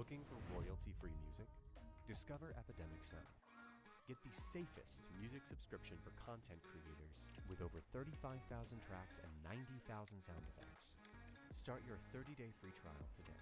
Looking for royalty-free music? Discover Epidemic Sound. Get the safest music subscription for content creators with over 35,000 tracks and 90,000 sound effects. Start your 30-day free trial today.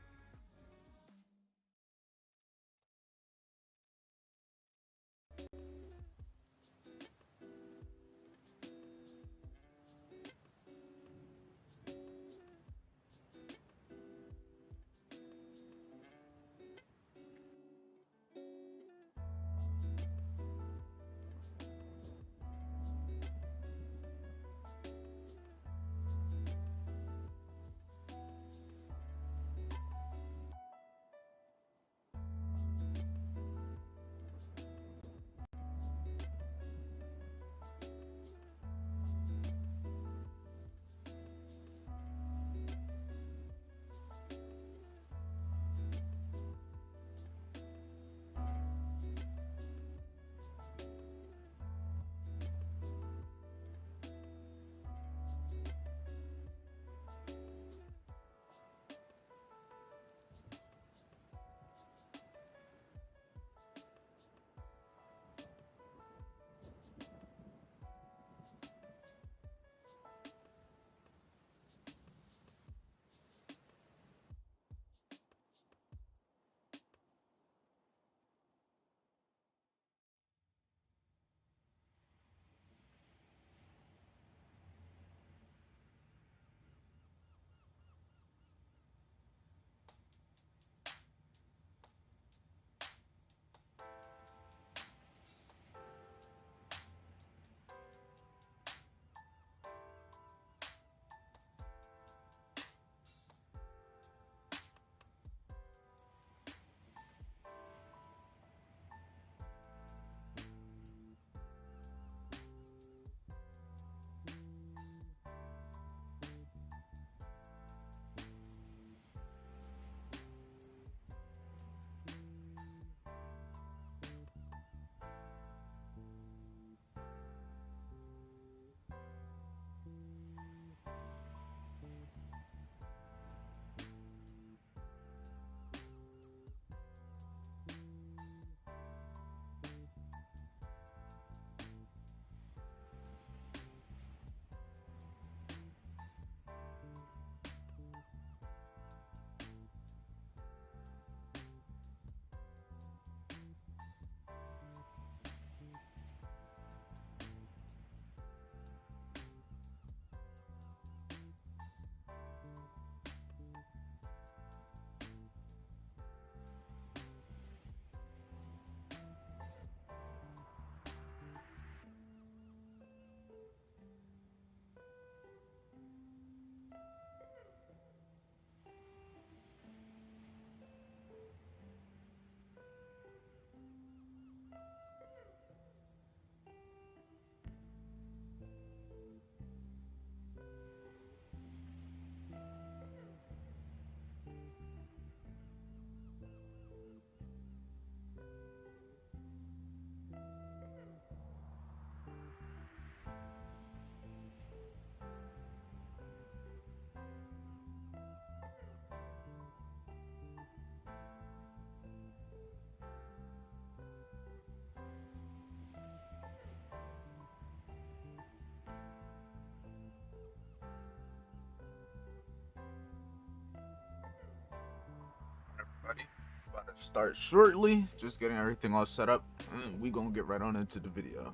Everybody, about to start shortly. Just getting everything all set up, and we gonna get right on into the video.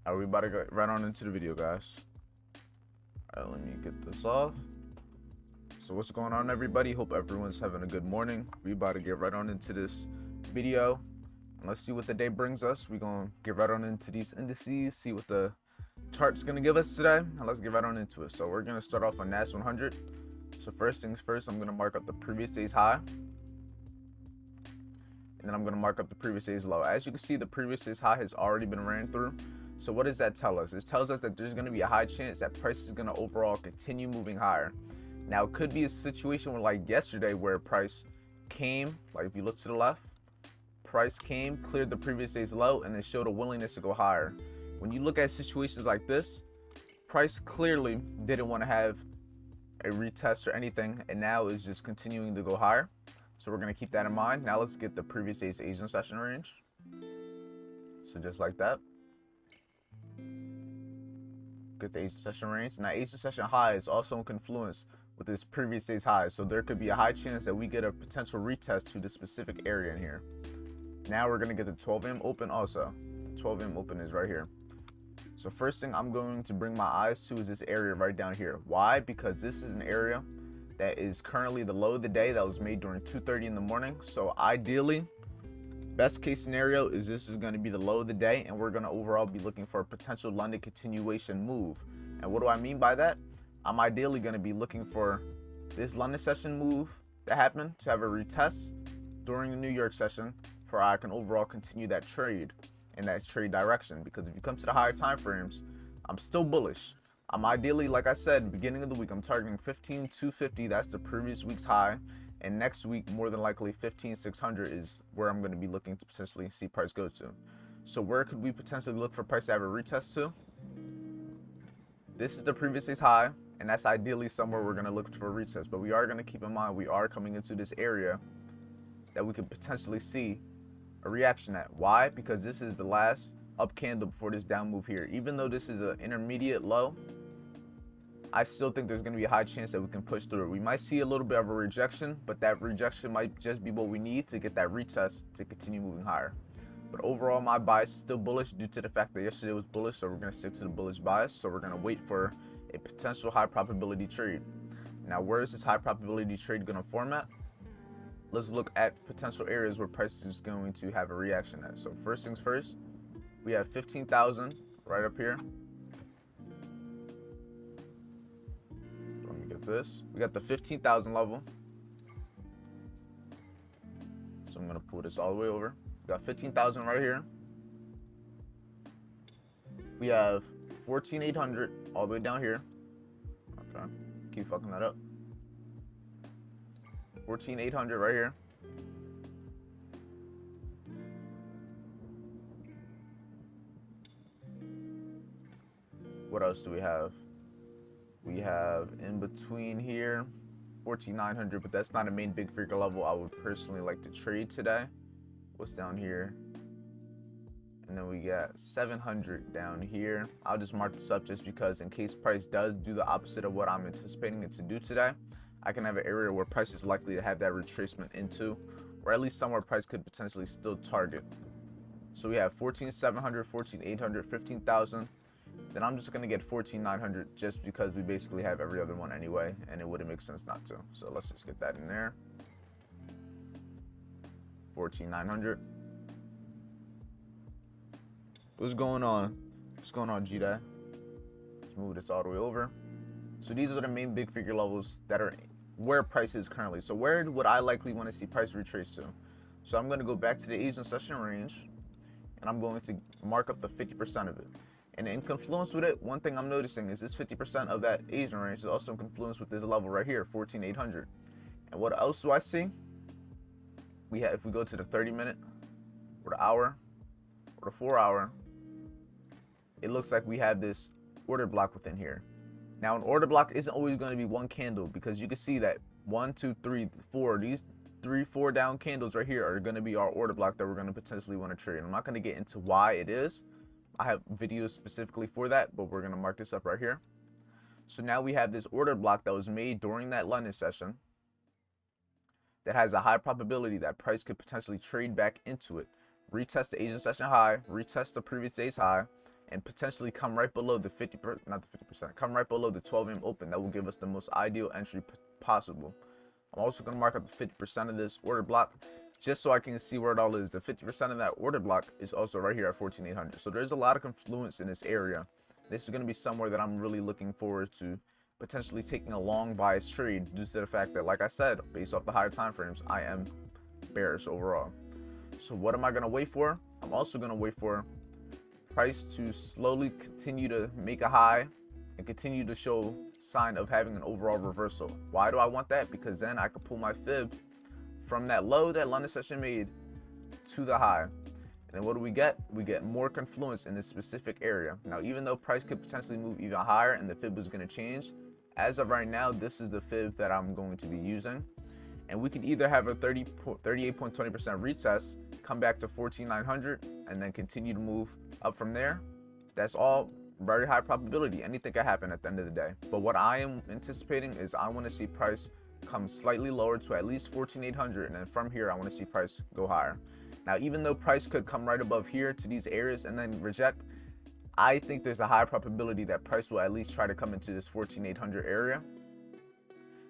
Alright, we about to get right on into the video, guys. Alright, let me get this off. So what's going on, everybody? Hope everyone's having a good morning. We about to get right on into this video. And let's see what the day brings us. We're gonna get right on into these indices, see what the chart's gonna give us today, and let's get right on into it. So we're gonna start off on NAS 100. So first things first, I'm gonna mark up the previous day's high, and then I'm gonna mark up the previous day's low. As you can see, the previous day's high has already been ran through. So what does that tell us? It tells us that there's gonna be a high chance that price is gonna overall continue moving higher. Now it could be a situation where, like yesterday, where price came, like if you look to the left, price came, cleared the previous day's low, and then showed a willingness to go higher. When you look at situations like this, price clearly didn't want to have a retest or anything, and now is just continuing to go higher. So we're going to keep that in mind. Now let's get the previous day's Asian session range. So just like that. Get the Asian session range. Now Asian session high is also in confluence with this previous day's high. So there could be a high chance that we get a potential retest to the specific area in here. Now we're going to get the 12 AM open also. The 12 AM open is right here. So first thing I'm going to bring my eyes to is this area right down here. Why? Because this is an area that is currently the low of the day that was made during 2:30 in the morning. So ideally, best case scenario is this is going to be the low of the day, and we're going to overall be looking for a potential London continuation move. And what do I mean by that? I'm ideally going to be looking for this London session move that happened to have a retest during the New York session for I can overall continue that trade in that trade direction. Because if you come to the higher time frames, I'm still bullish. I'm ideally, like I said, beginning of the week, I'm targeting 15,250. That's the previous week's high. And next week, more than likely, 15,600 is where I'm going to be looking to potentially see price go to. So where could we potentially look for price to have a retest to? This is the previous day's high, and that's ideally somewhere we're going to look for a retest. But we are going to keep in mind we are coming into this area that we could potentially see a reaction at. Why? Because this is the last up candle before this down move here. Even though this is an intermediate low, I still think there's going to be a high chance that we can push through it. We might see a little bit of a rejection, but that rejection might just be what we need to get that retest to continue moving higher. But overall, my bias is still bullish due to the fact that yesterday was bullish, so we're going to stick to the bullish bias. So we're going to wait for a potential high probability trade. Now, where is this high probability trade going to form at? Let's look at potential areas where price is going to have a reaction at. So first things first, we have 15,000 right up here. Let me get this. We got the 15,000 level. So I'm going to pull this all the way over. We got 15,000 right here. We have 14,800 all the way down here. Okay, keep fucking that up. 14,800 right here. What else do we have? We have in between here 14,900, but that's not a main big figure level I would personally like to trade today. What's down here? And then we got 700 down here. I'll just mark this up just because in case price does do the opposite of what I'm anticipating it to do today, I can have an area where price is likely to have that retracement into, or at least somewhere price could potentially still target. So we have 14,700, 14,800, 15,000. Then I'm just gonna get 14,900 just because we basically have every other one anyway, and it wouldn't make sense not to. So let's just get that in there. 14,900. What's going on? What's going on, G-Day? Let's move this all the way over. So these are the main big figure levels that are where price is currently. So where would I likely want to see price retrace to? So I'm going to go back to the Asian session range, and I'm going to mark up the 50% of it. And in confluence with it, one thing I'm noticing is this 50% of that Asian range is also in confluence with this level right here, 14,800. And what else do I see? We have, if we go to the 30-minute, or the hour, or the 4-hour, it looks like we have this order block within here. Now, an order block isn't always going to be one candle, because you can see that 1, 2, 3, 4, these 3, 4 down candles right here are going to be our order block that we're going to potentially want to trade. I'm not going to get into why it is. I have videos specifically for that, but we're going to mark this up right here. So now we have this order block that was made during that London session that has a high probability that price could potentially trade back into it, retest the Asian session high, retest the previous day's high, and potentially come right below the 50%, not the 50%, come right below the 12 AM open. That will give us the most ideal entry possible. I'm also going to mark up the 50% of this order block just so I can see where it all is. The 50% of that order block is also right here at 14,800. So there's a lot of confluence in this area. This is going to be somewhere that I'm really looking forward to potentially taking a long bias trade due to the fact that, like I said, based off the higher time frames, I am bearish overall. So what am I going to wait for? I'm also going to wait for price to slowly continue to make a high and continue to show sign of having an overall reversal. Why do I want that? Because then I could pull my fib from that low that London session made to the high. And then what do we get? We get more confluence in this specific area. Now, even though price could potentially move even higher and the fib is going to change, as of right now, this is the fib that I'm going to be using. And we could either have a 38.20% retest, come back to 14,900, and then continue to move up from there. That's all very high probability. Anything can happen at the end of the day. But what I am anticipating is I want to see price come slightly lower to at least 14,800, and then from here I want to see price go higher. Now, even though price could come right above here to these areas and then reject, I think there's a high probability that price will at least try to come into this 14,800 area.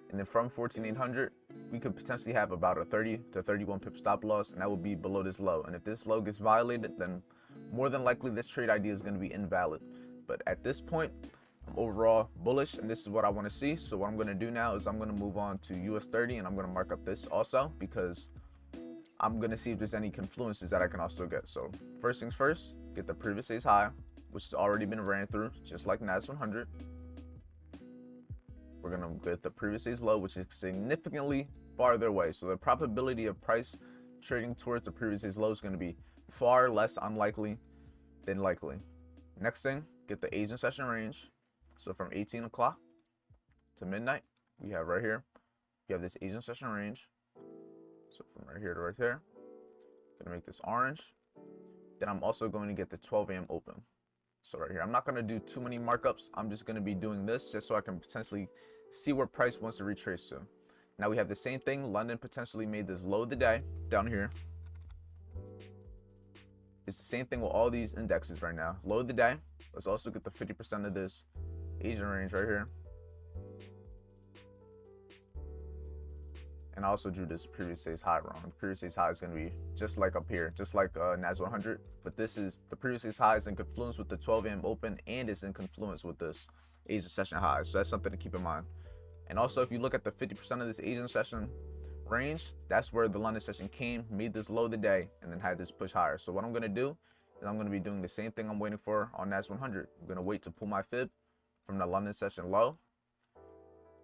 And then from 14,800, we could potentially have about a 30 to 31 pip stop loss, and that will be below this low. And if this low gets violated, then more than likely this trade idea is going to be invalid. But at this point, I'm overall bullish, and this is what I want to see. So what I'm going to do now is I'm going to move on to US 30, and I'm going to mark up this also because I'm going to see if there's any confluences that I can also get. So first things first, get the previous day's high, which has already been ran through, just like NAS 100. We're going to get the previous day's low, which is significantly farther away. So the probability of price trading towards the previous day's low is going to be far less unlikely than likely. Next thing, get the Asian session range. So from 18 o'clock to midnight, we have right here, you have this Asian session range. So from right here to right there, gonna make this orange. Then I'm also going to get the 12 AM open. So right here, I'm not gonna do too many markups. I'm just gonna be doing this just so I can potentially see where price wants to retrace to. Now we have the same thing. London potentially made this low of the day down here. It's the same thing with all these indexes right now. Low of the day. Let's also get the 50% of this Asian range right here. And I also drew this previous day's high wrong. The previous day's high is going to be just like up here, just like NAS 100. But this is the previous day's high is in confluence with the 12 AM open, and it's in confluence with this Asian session high. So that's something to keep in mind. And also, if you look at the 50% of this Asian session range, that's where the London session came, made this low of the day, and then had this push higher. So what I'm going to do is I'm going to be doing the same thing I'm waiting for on NAS 100. I'm going to wait to pull my fib from the London session low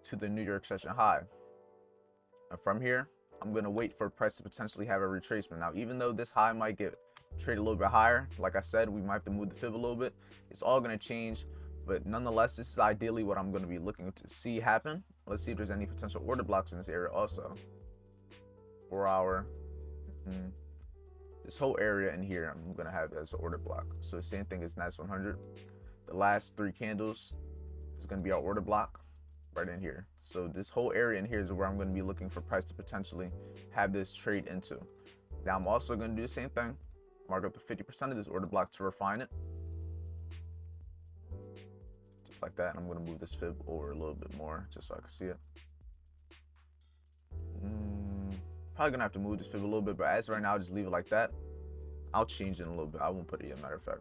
to the New York session high. And from here, I'm going to wait for price to potentially have a retracement. Now, even though this high might get traded a little bit higher, like I said, we might have to move the fib a little bit. It's all going to change. But nonetheless, this is ideally what I'm going to be looking to see happen. Let's see if there's any potential order blocks in this area also. 4 hour. This whole area in here, I'm going to have as an order block. So the same thing as NAS 100. The last 3 candles is going to be our order block right in here. So this whole area in here is where I'm going to be looking for price to potentially have this trade into. Now I'm also going to do the same thing. Mark up the 50% of this order block to refine it. Just like that. And I'm going to move this fib over a little bit more just so I can see it. Probably going to have to move this fib a little bit, but as right now, I'll just leave it like that. I'll change it in a little bit. I won't put it in, matter of fact.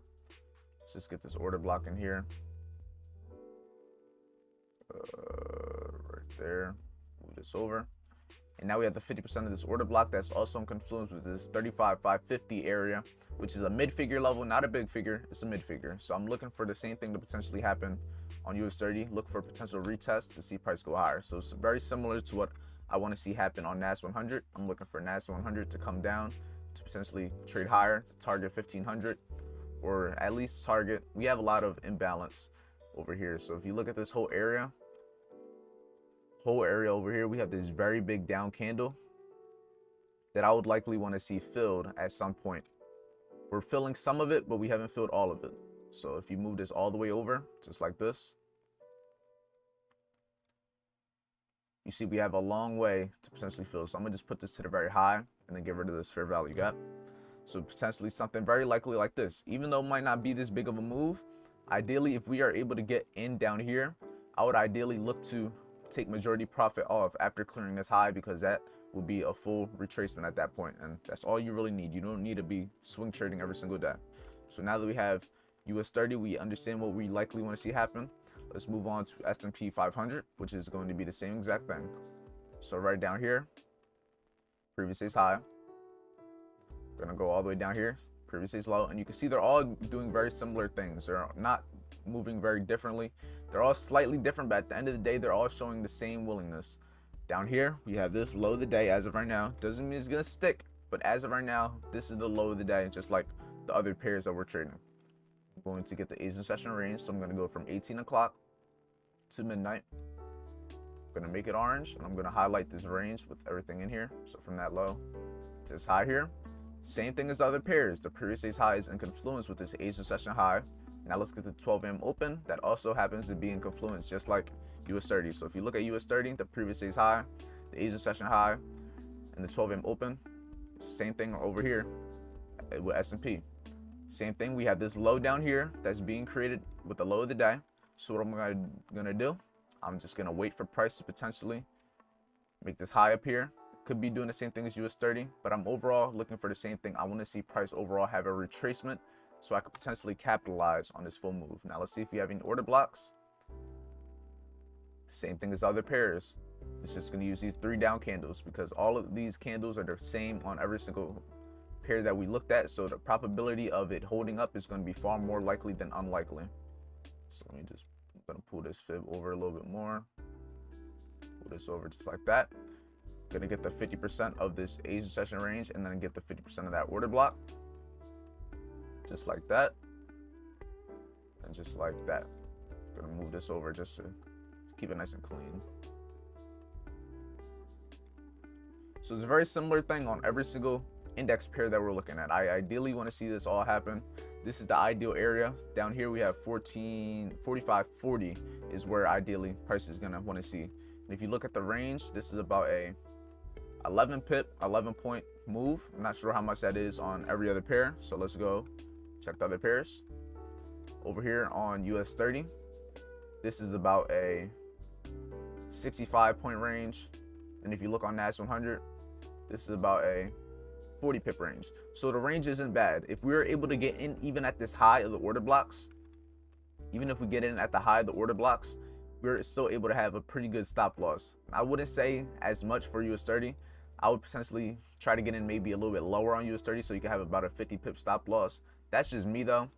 Let's just get this order block in here. Right there. Move this over. And now we have the 50% of this order block that's also in confluence with this 35,550 area, which is a mid-figure level, not a big figure. It's a mid-figure. So I'm looking for the same thing to potentially happen on US 30. Look for a potential retest to see price go higher. So it's very similar to what I want to see happen on NAS 100. I'm looking for NAS 100 to come down to potentially trade higher to target 1500, or at least target. We have a lot of imbalance over here. So if you look at this whole area over here, we have this very big down candle that I would likely want to see filled at some point. We're filling some of it, but we haven't filled all of it. So if you move this all the way over, just like this, you see we have a long way to potentially fill. So I'm gonna just put this to the very high and then get rid of this fair value gap. So potentially something very likely like this. Even though it might not be this big of a move, ideally, if we are able to get in down here, I would ideally look to take majority profit off after clearing this high, because that will be a full retracement at that point, and that's all you really need. You don't need to be swing trading every single day. So now that we have US 30, we understand what we likely want to see happen. Let's move on to S&P 500, which is going to be the same exact thing. So right down here, previous day's high. We're gonna go all the way down here, previous day's low, and you can see they're all doing very similar things. They're not moving very differently. They're all slightly different, but at the end of the day, they're all showing the same willingness. Down here, we have this low of the day as of right now. Doesn't mean it's gonna stick, but as of right now, this is the low of the day, just like the other pairs that we're trading. I'm going to get the Asian session range, so I'm gonna go from 18 o'clock to midnight. I'm gonna make it orange, and I'm gonna highlight this range with everything in here. So from that low to this high here, same thing as the other pairs. The previous day's high is in confluence with this Asian session high. Now let's get the 12 a.m. open. That also happens to be in confluence, just like US 30. So if you look at US 30, the previous day's high, the Asian session high, and the 12 a.m. open, it's the same thing over here with S&P. Same thing, we have this low down here that's being created with the low of the day. So what I'm gonna do, I'm just gonna wait for price to potentially make this high up here. Could be doing the same thing as US 30, but I'm overall looking for the same thing. I want to see price overall have a retracement so I could potentially capitalize on this full move. Now let's see if we have any order blocks. Same thing as other pairs. It's just going to use these 3 down candles, because all of these candles are the same on every single pair that we looked at. So the probability of it holding up is going to be far more likely than unlikely. So let me just, I'm going to pull this fib over a little bit more. Pull this over just like that. Gonna get the 50% of this Asian session range, and then get the 50% of that order block, just like that, and just like that. Gonna move this over just to keep it nice and clean. So it's a very similar thing on every single index pair that we're looking at. I ideally want to see this all happen. This is the ideal area. Down here we have 45.40 is where ideally price is gonna want to see. And if you look at the range, this is about a 11 point move. I'm not sure how much that is on every other pair, so let's go check the other pairs. Over here on US 30, this is about a 65 point range, and if you look on NAS 100, this is about a 40 pip range. So the range isn't bad. If we were able to get in even at this high of the order blocks, even if we get in at the high of the order blocks, we're still able to have a pretty good stop loss. I wouldn't say as much for US 30. I would potentially try to get in maybe a little bit lower on US 30, so you can have about a 50 pip stop loss. That's just me though.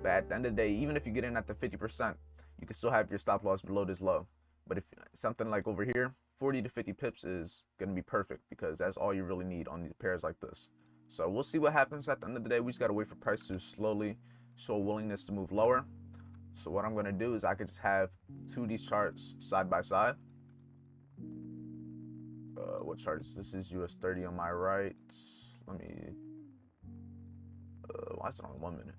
But at the end of the day, even if you get in at the 50%, you can still have your stop loss below this low. But if something like over here, 40 to 50 pips is going to be perfect, because that's all you really need on these pairs like this. So we'll see what happens at the end of the day. We just got to wait for price to slowly show willingness to move lower. So what I'm going to do is I could just have 2 of these charts side by side. What chart is this? Is US 30 on my right. Let me why is it on 1 minute?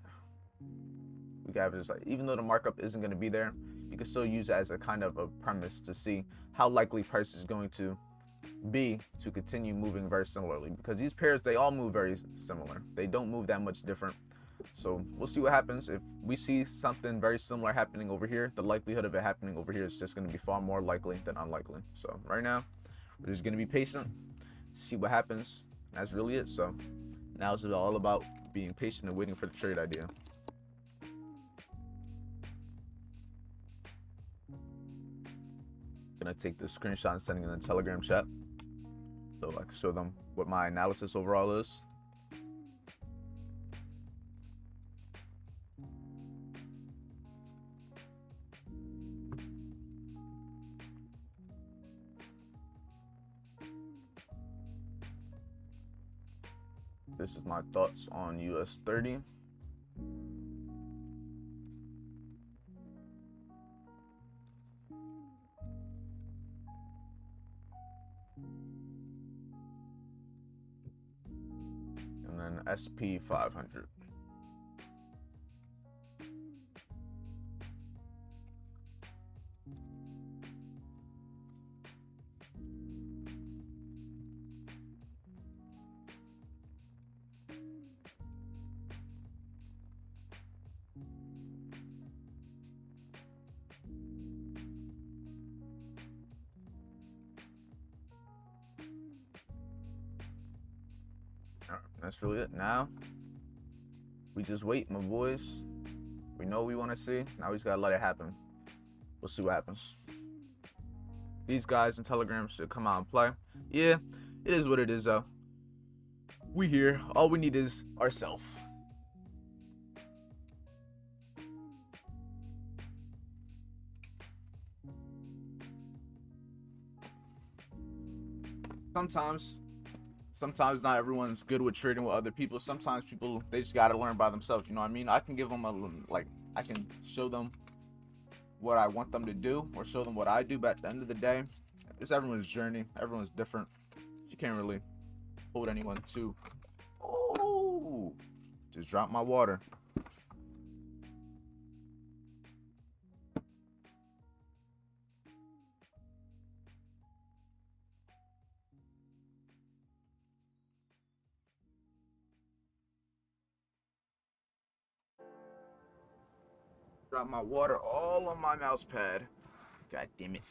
We can have it just like, even though the markup isn't going to be there, you can still use it as a kind of a premise to see how likely price is going to be to continue moving very similarly, because these pairs, they all move very similar. They don't move that much different. So we'll see what happens. If we see something very similar happening over here, the likelihood of it happening over here is just going to be far more likely than unlikely. So right now, we're just going to be patient, see what happens. That's really it. So now it's all about being patient and waiting for the trade idea. Gonna take the screenshot and sending it in the Telegram chat, so I can show them what my analysis overall is. This is my thoughts on US 30. And then SP 500. That's really it. Now we just wait, my boys. We know what we want to see. Now we just gotta let it happen. We'll see what happens. These guys in Telegram should come out and play. Yeah, it is what it is, though. We here. All we need is ourselves. Sometimes not everyone's good with trading with other people. Sometimes people, they just gotta learn by themselves. You know what I mean? I can give them I can show them what I want them to do or show them what I do. But at the end of the day, it's everyone's journey. Everyone's different. You can't really hold anyone to. Oh, just dropped my water. Drop my water all on my mouse pad. God damn it.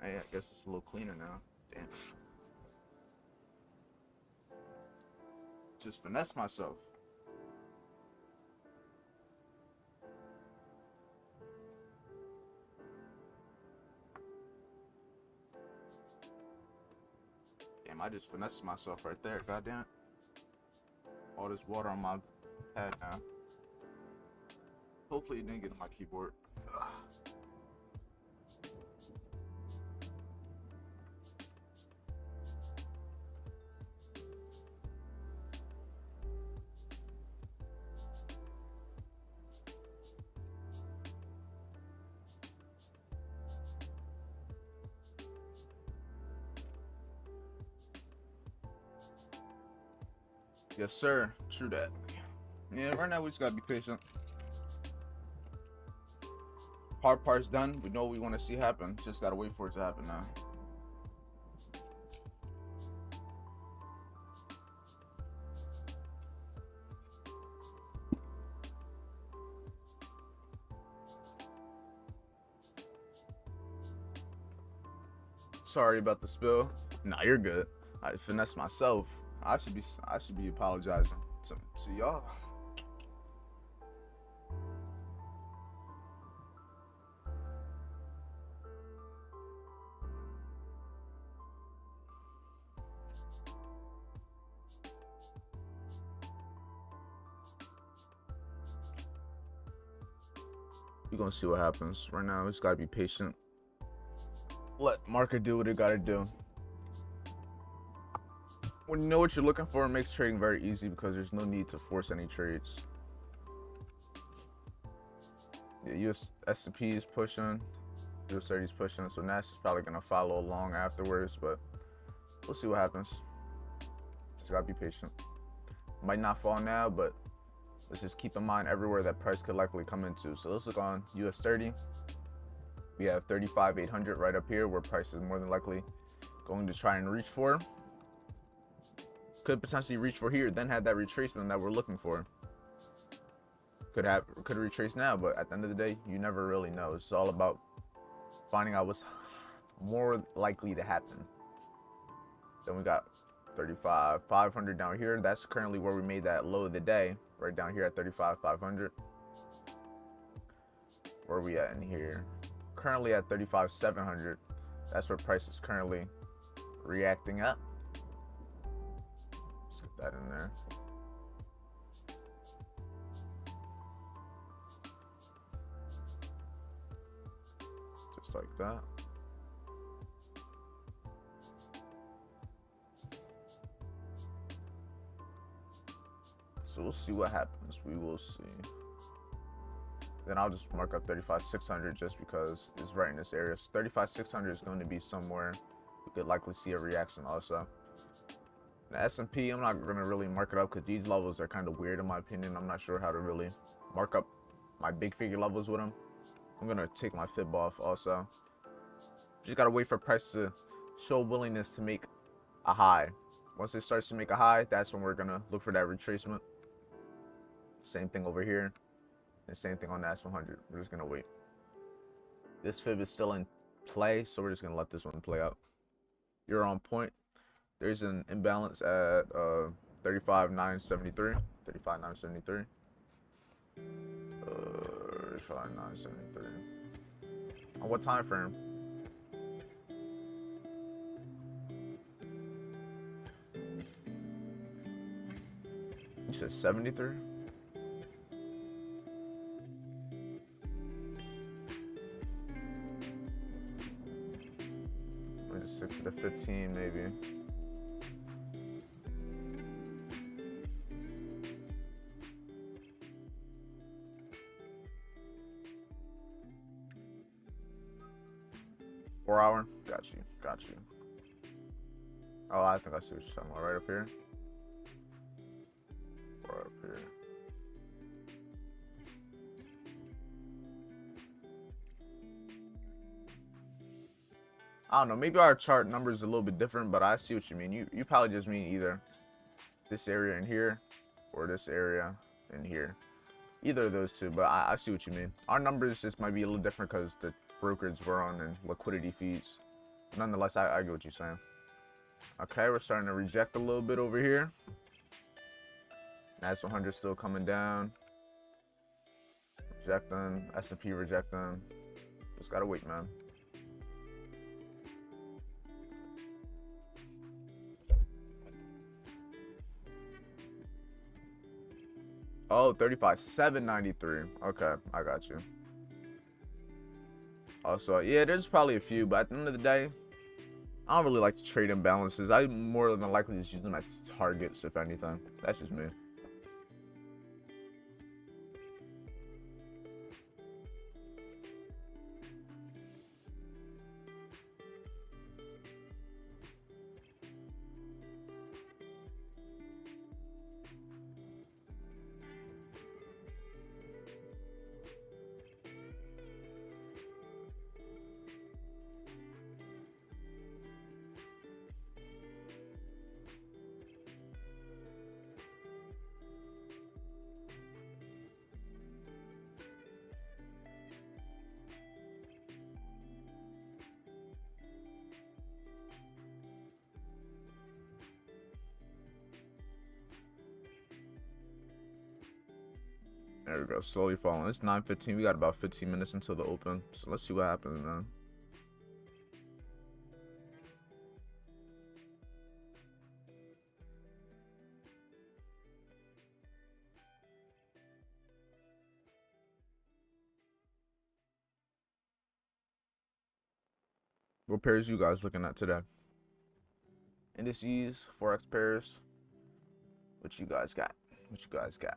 I guess it's a little cleaner now. Damn. Just finesse myself. Damn, I just finessed myself right there. God damn it. All this water on my pad now. Hopefully it didn't get on my keyboard. Ugh. Yes, sir. True that. Yeah, right now we just gotta be patient. Hard part's done. We know what we want to see happen. Just gotta wait for it to happen now. Sorry about the spill. Nah, you're good. I finessed myself. I should be apologizing to y'all. We're gonna see what happens. Right now, we just gotta be patient. Let market do what it gotta do. When you know what you're looking for, it makes trading very easy because there's no need to force any trades. The US S&P is pushing, US 30 is pushing, so Nash is probably gonna follow along afterwards, but we'll see what happens. Just gotta be patient. Might not fall now, but let's just keep in mind everywhere that price could likely come into. So let's look on US 30. We have 35,800 right up here where price is more than likely going to try and reach for. Could potentially reach for here, then have that retracement that we're looking for. Could retrace now, but at the end of the day, you never really know. It's all about finding out what's more likely to happen. Then we got 35,500 down here. That's currently where we made that low of the day, right down here at 35,500. Where are we at in here? Currently at 35,700. That's where price is currently reacting up. Put that in there. Just like that. So we'll see what happens. We will see. Then I'll just mark up 35,600 just because it's right in this area. So 35,600 is going to be somewhere we could likely see a reaction also. The S&P, I'm not going to really mark it up because these levels are kind of weird in my opinion. I'm not sure how to really mark up my big figure levels with them. I'm going to take my fib off also. Just got to wait for price to show willingness to make a high. Once it starts to make a high, that's when we're going to look for that retracement. Same thing over here. And same thing on the S100. We're just going to wait. This fib is still in play, so we're just going to let this one play out. You're on point. There's an imbalance at 35,973. 35,973. 35,973. On what time frame? You said 73? Maybe 6 to 15, maybe. $4 hour? Got you. Got you. Oh, I think I see what you're talking about. Right up here. Or up here. I don't know. Maybe our chart number is a little bit different, but I see what you mean. You probably just mean either this area in here or this area in here. Either of those two, but I see what you mean. Our numbers just might be a little different because the brokerage we're on and liquidity fees. Nonetheless, I get what you're saying. Okay, we're starting to reject a little bit over here. Nas 100 still coming down. Reject them. S&P reject them. Just gotta wait, man. Oh, 35,793. Okay, I got you. Also, yeah, there's probably a few, but at the end of the day, I don't really like to trade imbalances. I more than likely just use them as targets, if anything. That's just me. There we go, slowly falling. It's 9:15. We got about 15 minutes until the open. So let's see what happens, man. What pairs you guys looking at today? Indices, Forex pairs. What you guys got? What you guys got?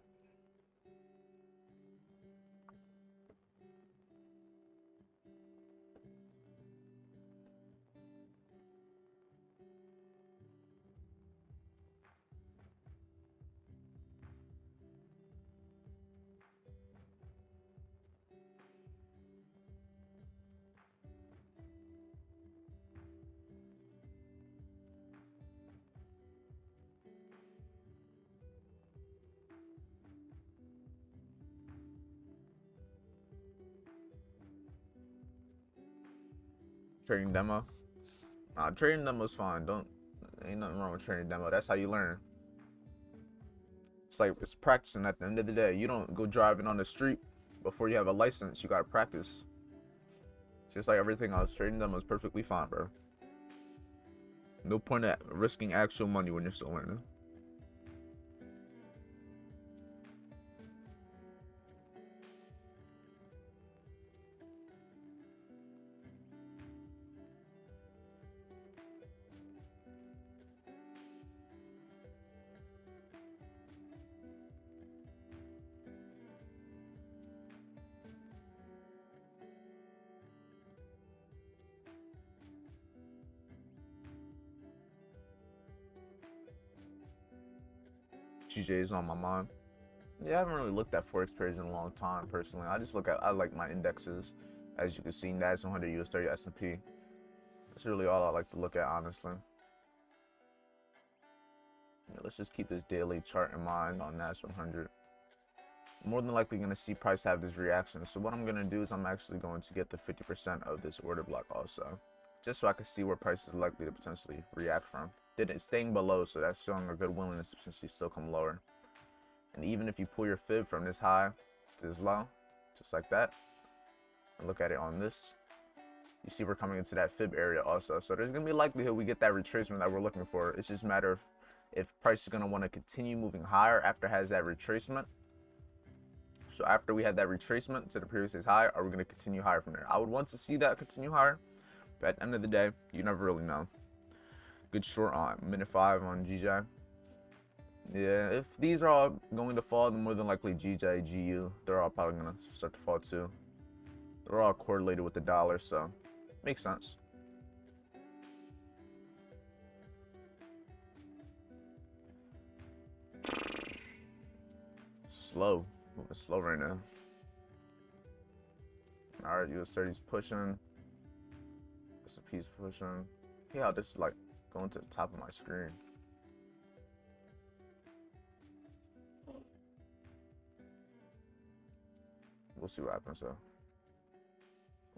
Trading demo. Trading demo's fine. Ain't nothing wrong with trading demo. That's how you learn. It's practicing at the end of the day. You don't go driving on the street before you have a license. You gotta practice. It's just like everything else. Trading demo is perfectly fine, bro. No point at risking actual money when you're still learning. GJ is on my mind. Yeah, I haven't really looked at Forex pairs in a long time, personally. I like my indexes. As you can see, NAS 100, US 30, S&P. That's really all I like to look at, honestly. Yeah, let's just keep this daily chart in mind on NAS 100. More than likely going to see price have this reaction. So what I'm going to do is I'm actually going to get the 50% of this order block also. Just so I can see where price is likely to potentially react from. didn't staying below, so that's showing a good willingness to potentially still come lower. And even if you pull your fib from this high to this low, just like that, and look at it on this, you see we're coming into that fib area also. So there's gonna be a likelihood we get that retracement that we're looking for. It's just a matter of if price is gonna want to continue moving higher after it has that retracement. So after we had that retracement to the previous day's high, are we gonna continue higher from there? I would want to see that continue higher, but at the end of the day, you never really know. Good short on minute 5 on GJ. Yeah, if these are all going to fall, then more than likely GJ, GU, they're all probably gonna start to fall too. They're all correlated with the dollar, so makes sense. Slow, moving slow right now. All right, US 30's pushing. S&P's pushing. Yeah, this is like going to the top of my screen. We'll see what happens though.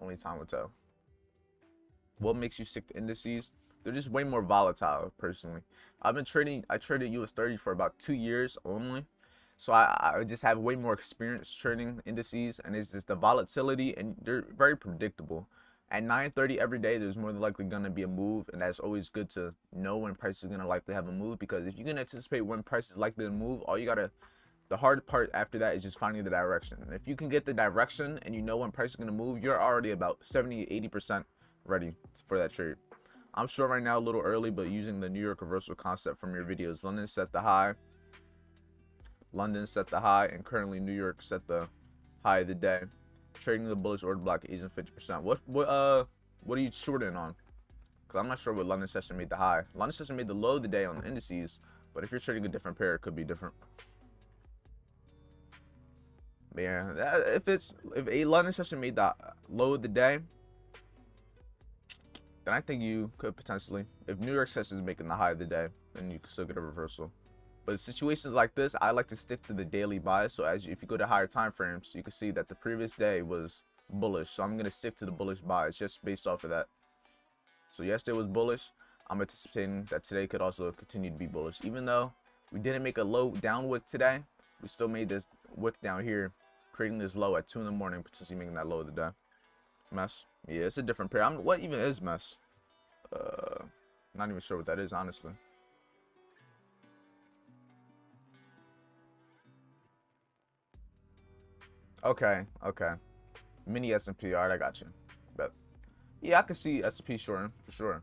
Only time will tell. What makes you stick to indices? They're just way more volatile, personally. I traded US 30 for about 2 years only. So I just have way more experience trading indices, and it's just the volatility, and they're very predictable. At 9:30 every day, there's more than likely going to be a move, and that's always good to know when price is going to likely have a move, because if you can anticipate when price is likely to move, the hard part after that is just finding the direction. And if you can get the direction and you know when price is going to move, you're already about 70-80% ready for that trade. I'm sure right now a little early, but using the New York reversal concept from your videos, London set the high, and currently New York set the high of the day. Trading the bullish order block Asian 50%. What are you shorting on? Because I'm not sure what London session made the high. London session made the low of the day on the indices, but if you're trading a different pair, it could be different. But yeah, if a London session made the low of the day, then I think you could potentially, if New York session is making the high of the day, then you could still get a reversal. But situations like this, I like to stick to the daily buys. So if you go to higher time frames, you can see that the previous day was bullish. So I'm going to stick to the bullish buys just based off of that. So yesterday was bullish. I'm anticipating that today could also continue to be bullish. Even though we didn't make a low down wick today, we still made this wick down here, creating this low at 2 in the morning, potentially making that low of the day. Mess. Yeah, it's a different pair. What even is mess? Not even sure what that is, honestly. Okay. Mini S&P. All right, I got you. But yeah, I can see S&P shorting for sure.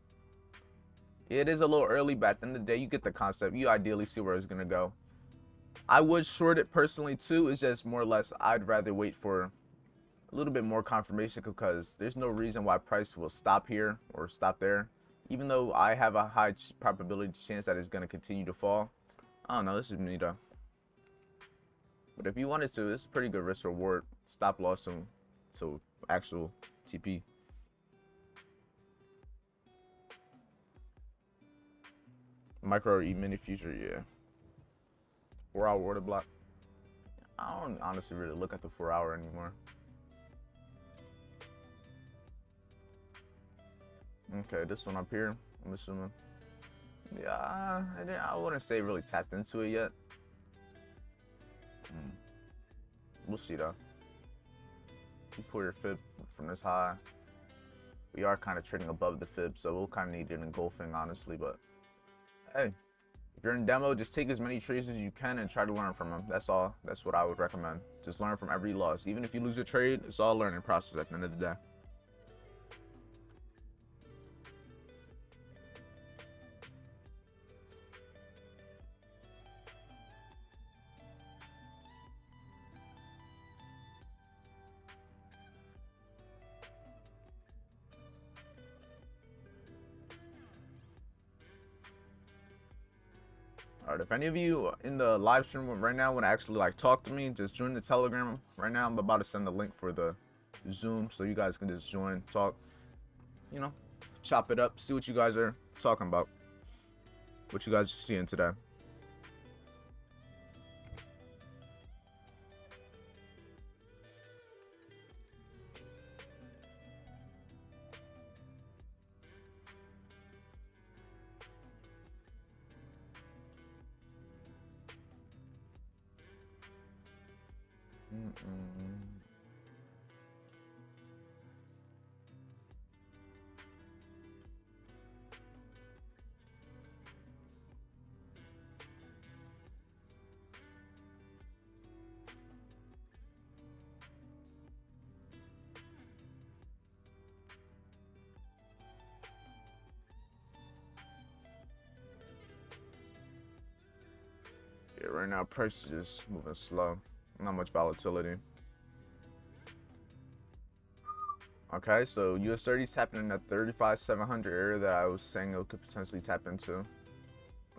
It is a little early, but at the end of the day, you get the concept. You ideally see where it's gonna go. I would short it personally too. It's just more or less I'd rather wait for a little bit more confirmation, because there's no reason why price will stop here or stop there. Even though I have a high probability chance that it's gonna continue to fall. I don't know. This is me though. But if you wanted to, it's a pretty good risk reward. Stop loss to actual TP. Micro E-mini future, yeah. 4-hour order block. I don't honestly really look at the 4-hour anymore. Okay, this one up here, I'm assuming. Yeah, I wouldn't say really tapped into it yet. We'll see though. You pull your fib from this high. We are kind of trading above the fib, so we'll kind of need an engulfing, honestly. But hey, if you're in demo, just take as many trades as you can and try to learn from them. That's all. That's what I would recommend. Just learn from every loss. Even if you lose a trade, it's all a learning process at the end of the day. All right, if any of you in the live stream right now want to actually like talk to me, just join the Telegram right now. I'm about to send the link for the Zoom, so you guys can just join, talk, you know, chop it up, see what you guys are talking about, what you guys are seeing today. Yeah, right now price is just moving slow. Not much volatility. Okay, so US30's tapping in that 35,700 area that I was saying it could potentially tap into.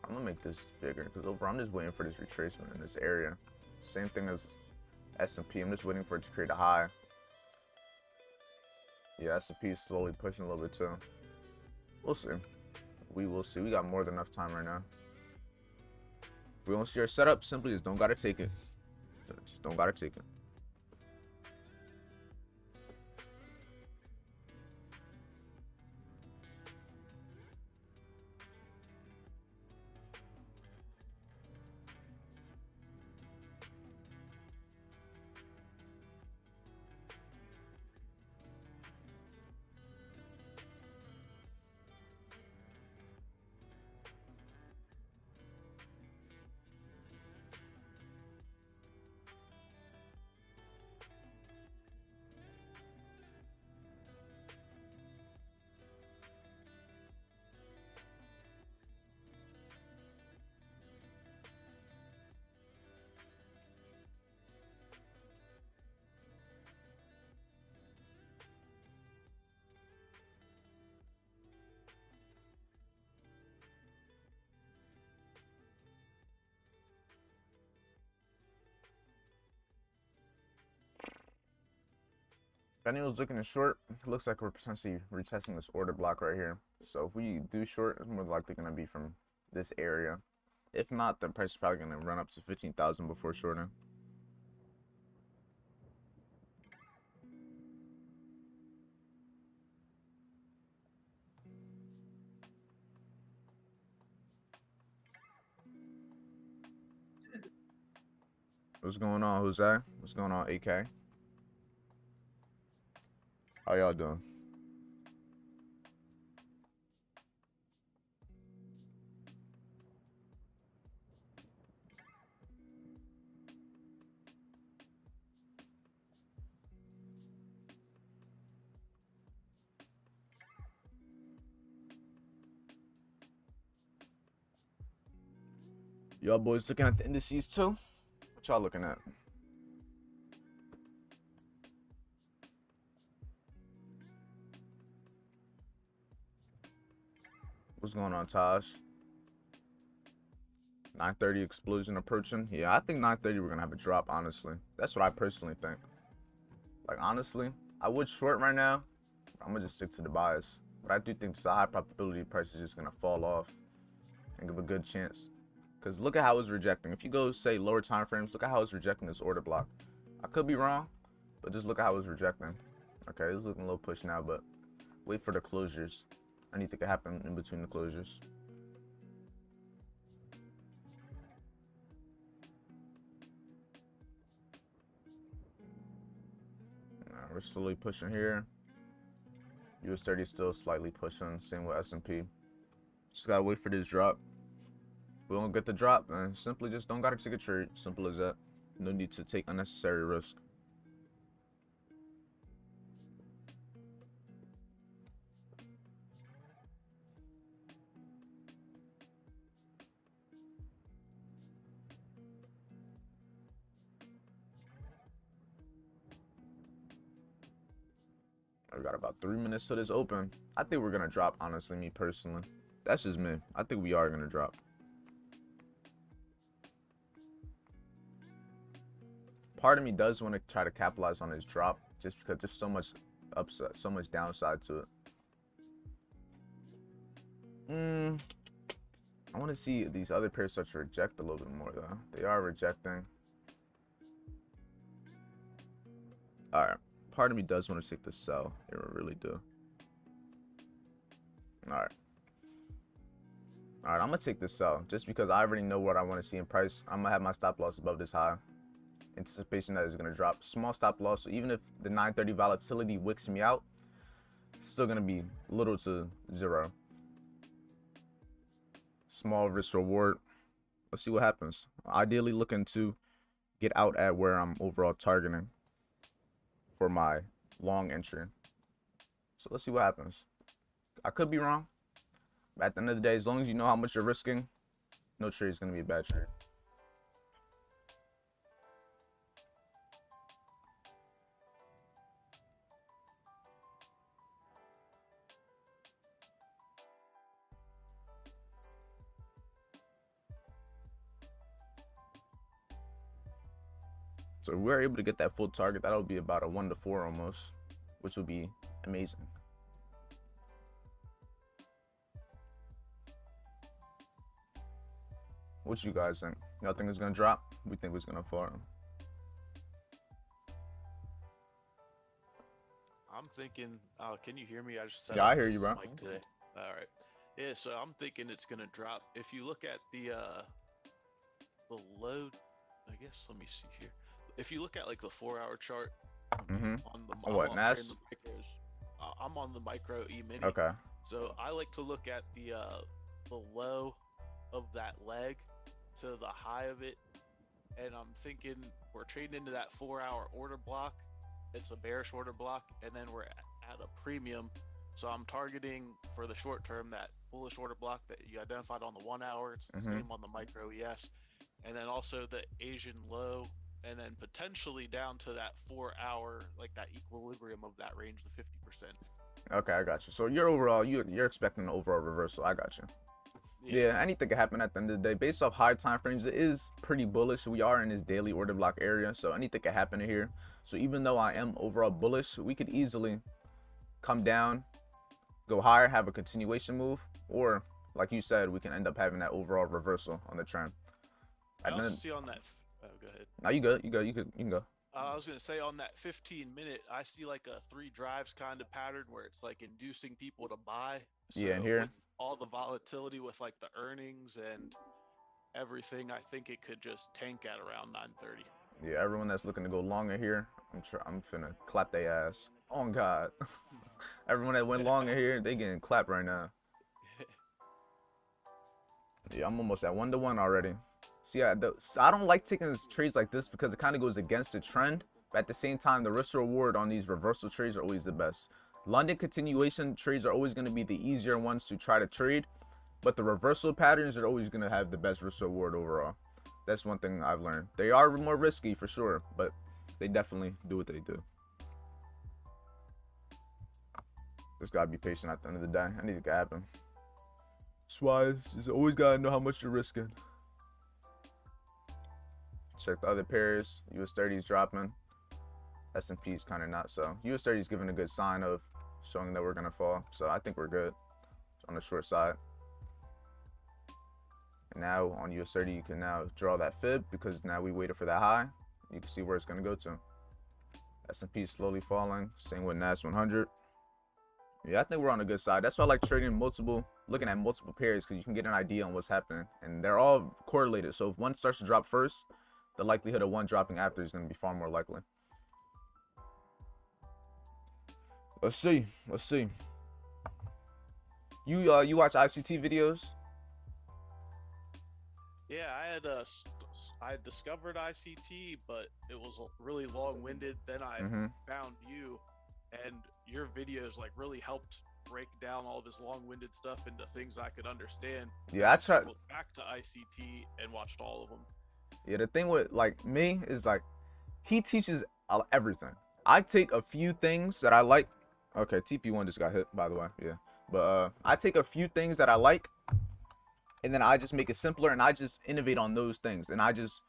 I'm gonna make this bigger because overall I'm just waiting for this retracement in this area. Same thing as S&P. I'm just waiting for it to create a high. Yeah, S&P is slowly pushing a little bit too. We'll see. We will see. We got more than enough time right now. If we don't see our setup, simply just don't gotta take it. Just don't gotta take it. If anyone's looking to short, it looks like we're potentially retesting this order block right here. So if we do short, it's more likely going to be from this area. If not, the price is probably going to run up to 15,000 before shorting. What's going on, Jose? What's going on, AK? How y'all doing? Y'all boys looking at the indices too? What y'all looking at? What's going on, Taj? 930 explosion approaching. Yeah, I think 930 we're gonna have a drop, honestly. That's what I personally think. Like, honestly, I would short right now. I'm gonna just stick to the bias. But I do think it's a high probability price is just gonna fall off and give a good chance. Because look at how it's rejecting. If you go, say, lower time frames, look at how it's rejecting this order block. I could be wrong, but just look at how it's rejecting. Okay, it's looking a little push now, but wait for the closures. Anything could happen in between the closures. We're slowly pushing here. US30 still slightly pushing. Same with S&P. Just gotta wait for this drop. If we don't get the drop, then simply just don't gotta take a trade. Simple as that. No need to take unnecessary risk. We got about 3 minutes till this open. I think we're gonna drop, honestly, me personally. That's just me. I think we are gonna drop. Part of me does want to try to capitalize on this drop just because there's so much upside, so much downside to it. I want to see these other pairs start to reject a little bit more though. They are rejecting. All right. Part of me does want to take the sell. It really do. All right. I'm gonna take this sell just because I already know what I want to see in price. I'm gonna have my stop loss above this high. anticipation that it's going to drop. Small stop loss, so even if the 930 volatility wicks me out, it's still going to be little to zero. Small risk reward. Let's see what happens. Ideally looking to get out at where I'm overall targeting for my long entry. So let's see what happens. I could be wrong, but at the end of the day, as long as you know how much you're risking, no trade is going to be a bad trade. So if we're able to get that full target, that'll be about a 1 to 4 almost, which will be amazing. What you guys think? Y'all think it's gonna drop? We think it's gonna fall. I'm thinking, can you hear me? I just Yeah, I hear you, bro. mic today. All right. Yeah, so I'm thinking it's gonna drop. If you look at the load, I guess, let me see here. If you look at like the 4-hour chart on the On what, NAS? I'm on the micro E-mini. Okay. So I like to look at the low of that leg to the high of it, and I'm thinking we're trading into that 4-hour order block. It's a bearish order block, and then we're at a premium. So I'm targeting for the short term that bullish order block that you identified on the 1 hour. It's the same on the micro ES, and then also the Asian low, and then potentially down to that 4-hour, like that equilibrium of that range, the 50%. Okay, I got you. So you're overall, you're expecting an overall reversal. I got you. Yeah, anything can happen at the end of the day. Based off higher time frames, it is pretty bullish. We are in this daily order block area, so anything can happen here. So even though I am overall bullish, we could easily come down, go higher, have a continuation move, or like you said, we can end up having that overall reversal on the trend. I also see on that. Oh, go ahead. No, you good. You can go. I was gonna say on that 15-minute, I see like a 3 drives kind of pattern where it's like inducing people to buy. So Yeah, and here with all the volatility with like the earnings and everything, I think it could just tank at around 9:30. Yeah, everyone that's looking to go longer here, I'm finna clap their ass. Oh God, everyone that went longer here, they getting clapped right now. Yeah, I'm almost at 1 to 1 already. See, I don't like taking trades like this because it kind of goes against the trend. But at the same time, the risk reward on these reversal trades are always the best. London continuation trades are always going to be the easier ones to try to trade, but the reversal patterns are always going to have the best risk reward overall. That's one thing I've learned. They are more risky for sure, but they definitely do what they do. Just gotta be patient at the end of the day. Anything can happen. That's why it's always gotta know how much you're risking. Check the other pairs. US 30 is dropping. S&P is kind of not so. US 30 is giving a good sign of showing that we're gonna fall. So I think we're good on the short side. And now on US 30, you can now draw that fib because now we waited for that high. You can see where it's gonna go to. S&P is slowly falling. Same with NAS 100. Yeah, I think we're on a good side. That's why I like trading looking at multiple pairs, because you can get an idea on what's happening. And they're all correlated. So if one starts to drop first, the likelihood of one dropping after is going to be far more likely. Let's see. You watch ICT videos? Yeah, I had discovered ICT, but it was really long-winded. Then I found you, and your videos like really helped break down all this long-winded stuff into things I could understand. Yeah, I tried back to ICT and watched all of them. Yeah, the thing with like me is like he teaches everything. I take a few things that I like. Okay, TP1 just got hit, by the way. Yeah, but I take a few things that I like, and then I just make it simpler, and I just innovate on those things, and I just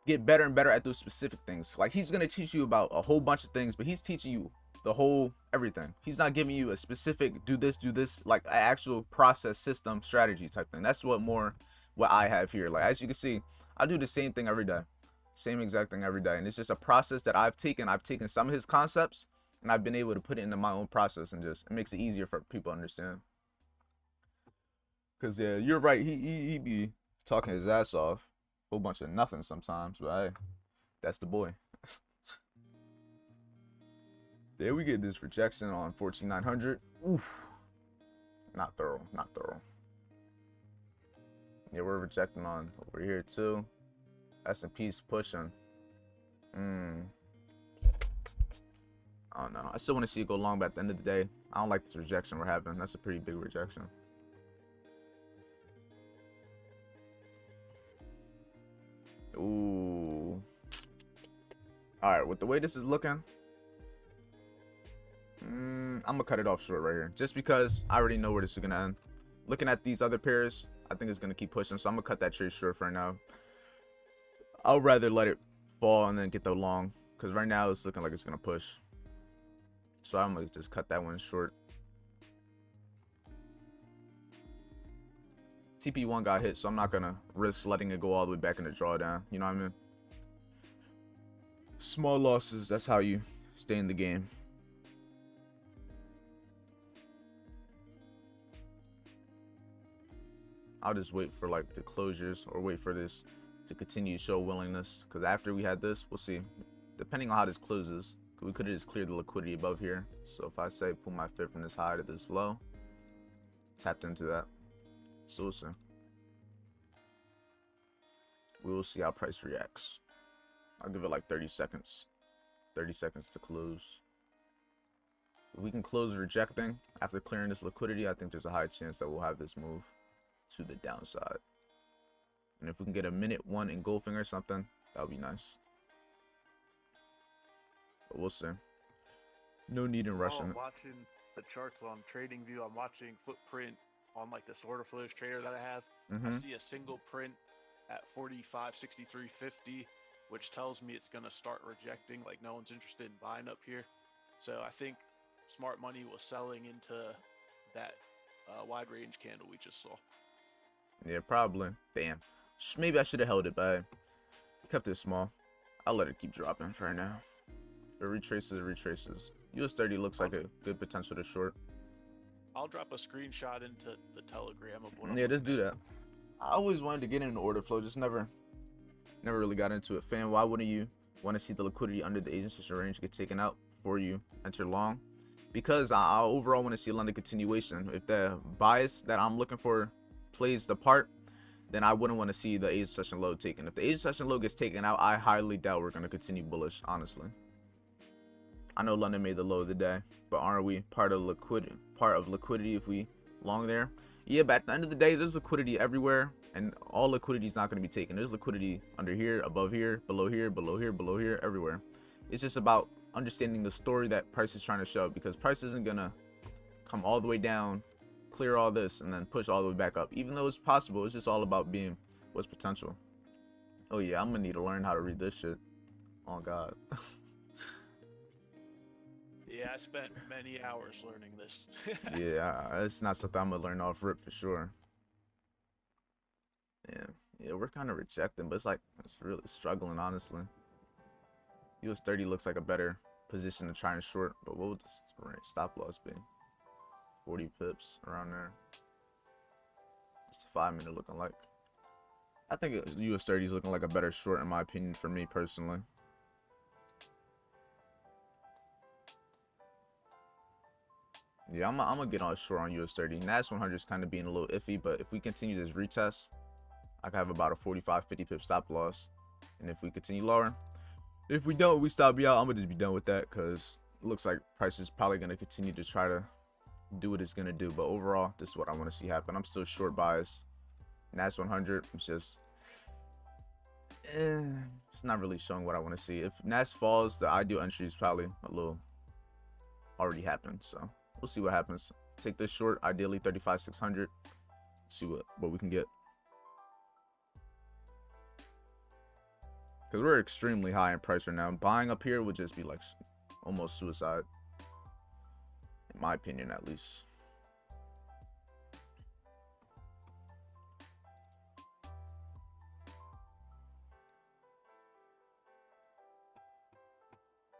get better and better at those specific things. Like he's gonna teach you about a whole bunch of things, but he's teaching you the whole everything. He's not giving you a specific do this, like an actual process, system, strategy type thing. That's what I have here. Like as you can see, I do the same thing every day, same exact thing every day, and it's just a process that I've taken some of his concepts, and I've been able to put it into my own process, and just it makes it easier for people to understand. Cause yeah, you're right. He be talking his ass off, whole bunch of nothing sometimes, but hey, That's the boy. There we get this rejection on 14,900. Oof. Not thorough. Not thorough. Yeah, we're rejecting on over here too. S&P's pushing. I don't know. I still want to see it go long, but at the end of the day, I don't like this rejection we're having. That's a pretty big rejection. Ooh. All right, with the way this is looking, I'm gonna cut it off short right here, just because I already know where this is gonna end. Looking at these other pairs, I think it's gonna keep pushing, so I'm gonna cut that trade short for now. I'll rather let it fall and then get the long, because right now it's looking like it's gonna push. So I'm gonna just cut that one short. TP1 got hit, so I'm not gonna risk letting it go all the way back in the drawdown. You know what I mean? Small losses, that's how you stay in the game. I'll just wait for like the closures or wait for this to continue to show willingness, because after we had this, we'll see. Depending on how this closes, we could have just cleared the liquidity above here. So if I say pull my fit from this high to this low, tapped into that. So we'll see. We will see how price reacts. I'll give it like 30 seconds. 30 seconds to close. If we can close rejecting after clearing this liquidity, I think there's a high chance that we'll have this move to the downside. And if we can get a minute one engulfing or something, that would be nice. But we'll see. No need in rushing. I'm watching the charts on TradingView. I'm watching footprint on like this order flows trader that I have. I see a single print at 45.63.50, which tells me it's going to start rejecting, like no one's interested in buying up here. So I think smart money was selling into that wide range candle we just saw. Yeah, probably. Damn. Maybe I should have held it, but I kept it small. I'll let it keep dropping for right now. If it retraces, it retraces. US30 looks like a good potential to short. I'll drop a screenshot into the Telegram of what Yeah, just do that. I always wanted to get into order flow, just never really got into it. Fam, why wouldn't you want to see the liquidity under the Asian session range get taken out before you enter long? Because I overall want to see a London continuation. If the bias that I'm looking for plays the part, then I wouldn't want to see the Asian session low taken. If the Asian session low gets taken out, I highly doubt we're going to continue bullish, honestly. I know London made the low of the day, but aren't we part of liquidity if we long there? Yeah, but at the end of the day, there's liquidity everywhere, and all liquidity is not going to be taken. There's liquidity under here, above here, below here, below here, below here, everywhere. It's just about understanding the story that price is trying to show, because price isn't going to come all the way down, clear all this, and then push all the way back up. Even though it's possible, it's just all about being what's potential. Oh yeah, I'm going to need to learn how to read this shit. Oh God. Yeah, I spent many hours learning this. Yeah, it's not something I'm gonna learn off rip for sure. Yeah, we're kind of rejecting, but it's really struggling, honestly. US30 looks like a better position to try and short, but what would the stop loss be? 40 pips around there. What's the 5 minute looking like? I think US30 is looking like a better short in my opinion, for me personally. Yeah, I'm gonna get on short on US30. NAS 100 is kind of being a little iffy, but if we continue this retest, I can have about a 45-50 pip stop loss. And if we continue lower, if we don't, we stop me out. I'm gonna just be done with that, because it looks like price is probably gonna continue to try to do what it's gonna do. But overall, this is what I want to see happen. I'm still short biased. NAS 100, it's just it's not really showing what I want to see. If NAS falls, the ideal entry is probably a little already happened. So we'll see what happens. Take this short, ideally 35,600. See what we can get. Because we're extremely high in price right now. Buying up here would just be like almost suicide. In my opinion, at least.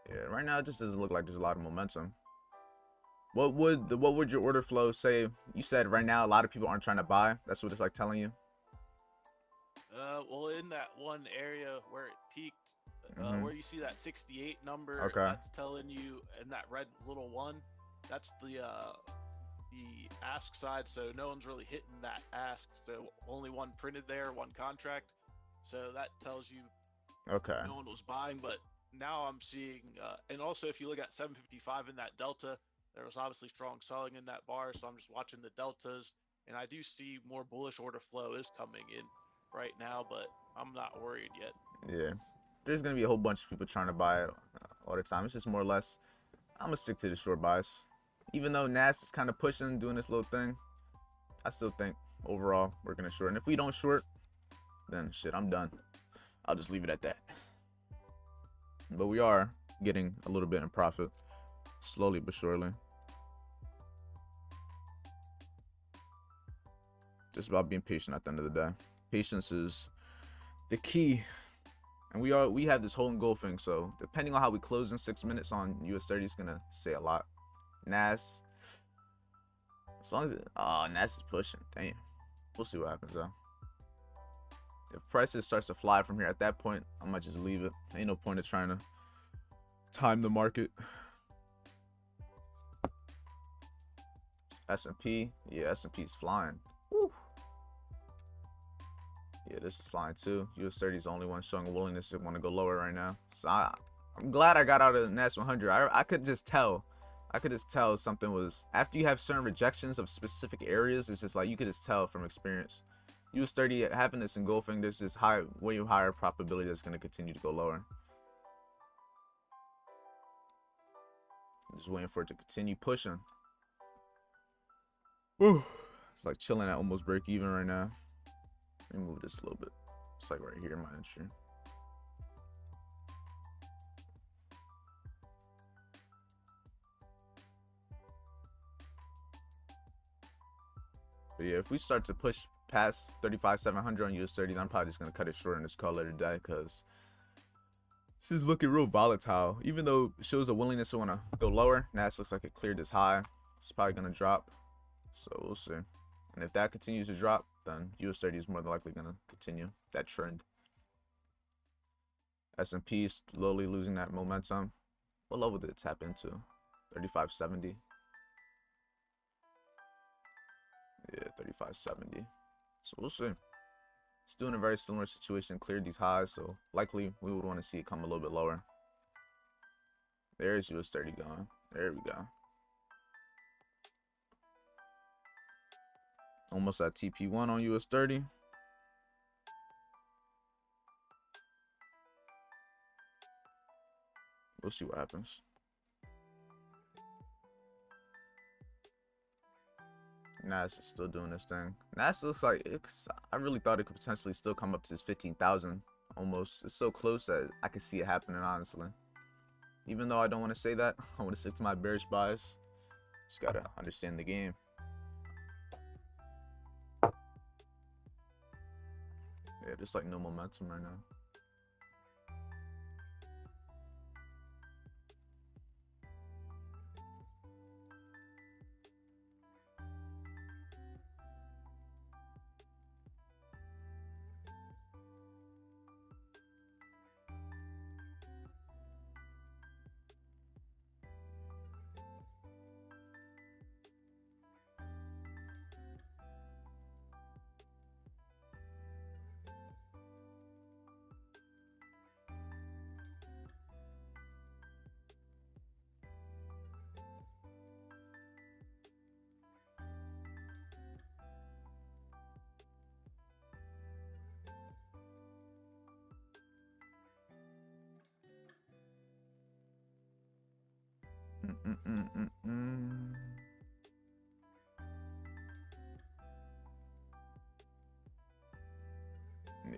Yeah, right now it just doesn't look like there's a lot of momentum. What would your order flow say? You said right now a lot of people aren't trying to buy. That's what it's like telling you. Well, in that one area where it peaked, where you see that 68 number, Okay. that's telling you, and that red little one, that's the ask side. So no one's really hitting that ask. So only one printed there, one contract. So that tells you Okay. no one was buying. But now I'm seeing, and also if you look at 755 in that delta, there was obviously strong selling in that bar. So I'm just watching the deltas, and I do see more bullish order flow is coming in right now, but I'm not worried yet. Yeah. There's gonna be a whole bunch of people trying to buy it all the time. It's just more or less, I'm gonna stick to the short buys. Even though NAS is kind of pushing, doing this little thing, I still think overall we're gonna short. And if we don't short, then shit, I'm done. I'll just leave it at that. But we are getting a little bit in profit, slowly but surely. Just about being patient at the end of the day. Patience is the key. And we have this whole engulfing, so depending on how we close in 6 minutes on US30 is gonna say a lot. NAS, as long as NAS is pushing, damn. We'll see what happens though. If prices starts to fly from here, at that point, I might just leave it. Ain't no point of trying to time the market. S&P, yeah, S&P is flying. Woo. Yeah, this is flying too. US30 is the only one showing a willingness to want to go lower right now. So I'm glad I got out of the NAS 100. I could just tell. I could just tell something was, after you have certain rejections of specific areas, it's just like you could just tell from experience. US30 having this engulfing, there's this way higher probability that's going to continue to go lower. I'm just waiting for it to continue pushing. Whew. It's like chilling at almost break even right now. Let me move this a little bit. It's like right here, my entry. But yeah, if we start to push past 35,700 on US30, then I'm probably just gonna cut it short and just call it a day, because this is looking real volatile. Even though it shows a willingness to want to go lower, NAS looks like it cleared this high. It's probably gonna drop, so we'll see. And if that continues to drop, then US30 is more than likely gonna continue that trend. S&P is slowly losing that momentum. What level did it tap into? 3570. Yeah, 3570. So we'll see. It's doing a very similar situation, cleared these highs, so likely we would want to see it come a little bit lower. There's US30 going. There we go. Almost at TP1 on US30. We'll see what happens. NAS is still doing this thing. NAS looks like I really thought it could potentially still come up to this 15,000 almost. It's so close that I could see it happening, honestly. Even though I don't want to say that, I want to stick to my bearish bias. Just gotta understand the game. Yeah, there's like no momentum right now.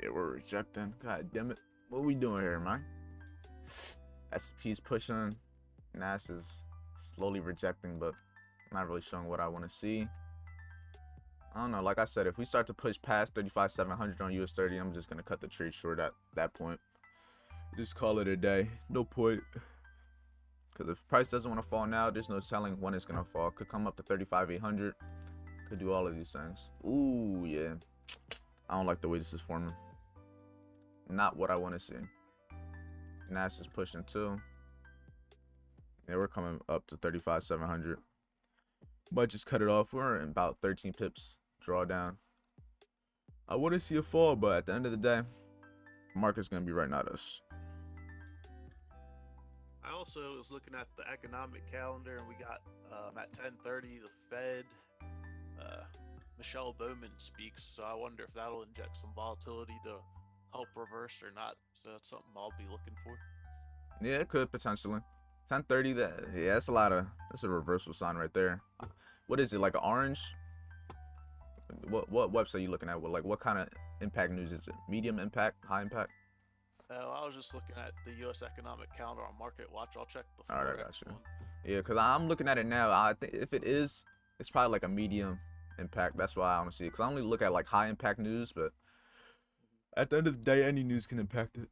Yeah, we're rejecting. God damn it. What are we doing here, man? S&P's pushing. NAS is slowly rejecting, but not really showing what I want to see. I don't know. Like I said, if we start to push past 35,700 on US30, I'm just going to cut the trade short at that point. Just call it a day. No point. Because if price doesn't want to fall now, there's no telling when it's going to fall. Could come up to 35,800. Could do all of these things. Ooh, yeah. I don't like the way this is forming. Not what I want to see. NAS is pushing too. Yeah, we're coming up to 35,700. Might just cut it off. We're in about 13 pips drawdown. I want to see a fall, but at the end of the day, market's gonna be right at us. I also was looking at the economic calendar, and we got at 10:30 the Fed. Michelle Bowman speaks, so I wonder if that'll inject some volatility to help reverse or not. So that's something I'll be looking for. Yeah, it could potentially. 10:30. That's a lot of. That's a reversal sign right there. What is it, like an orange? What website are you looking at? What kind of impact news is it? Medium impact, high impact? I was just looking at the U.S. economic calendar on Market Watch. I'll check the. All right, I got you. one. Yeah, because I'm looking at it now. I think if it is, it's probably like a medium impact. That's why I want to see it. Because I only look at like high impact news, but at the end of the day, any news can impact it.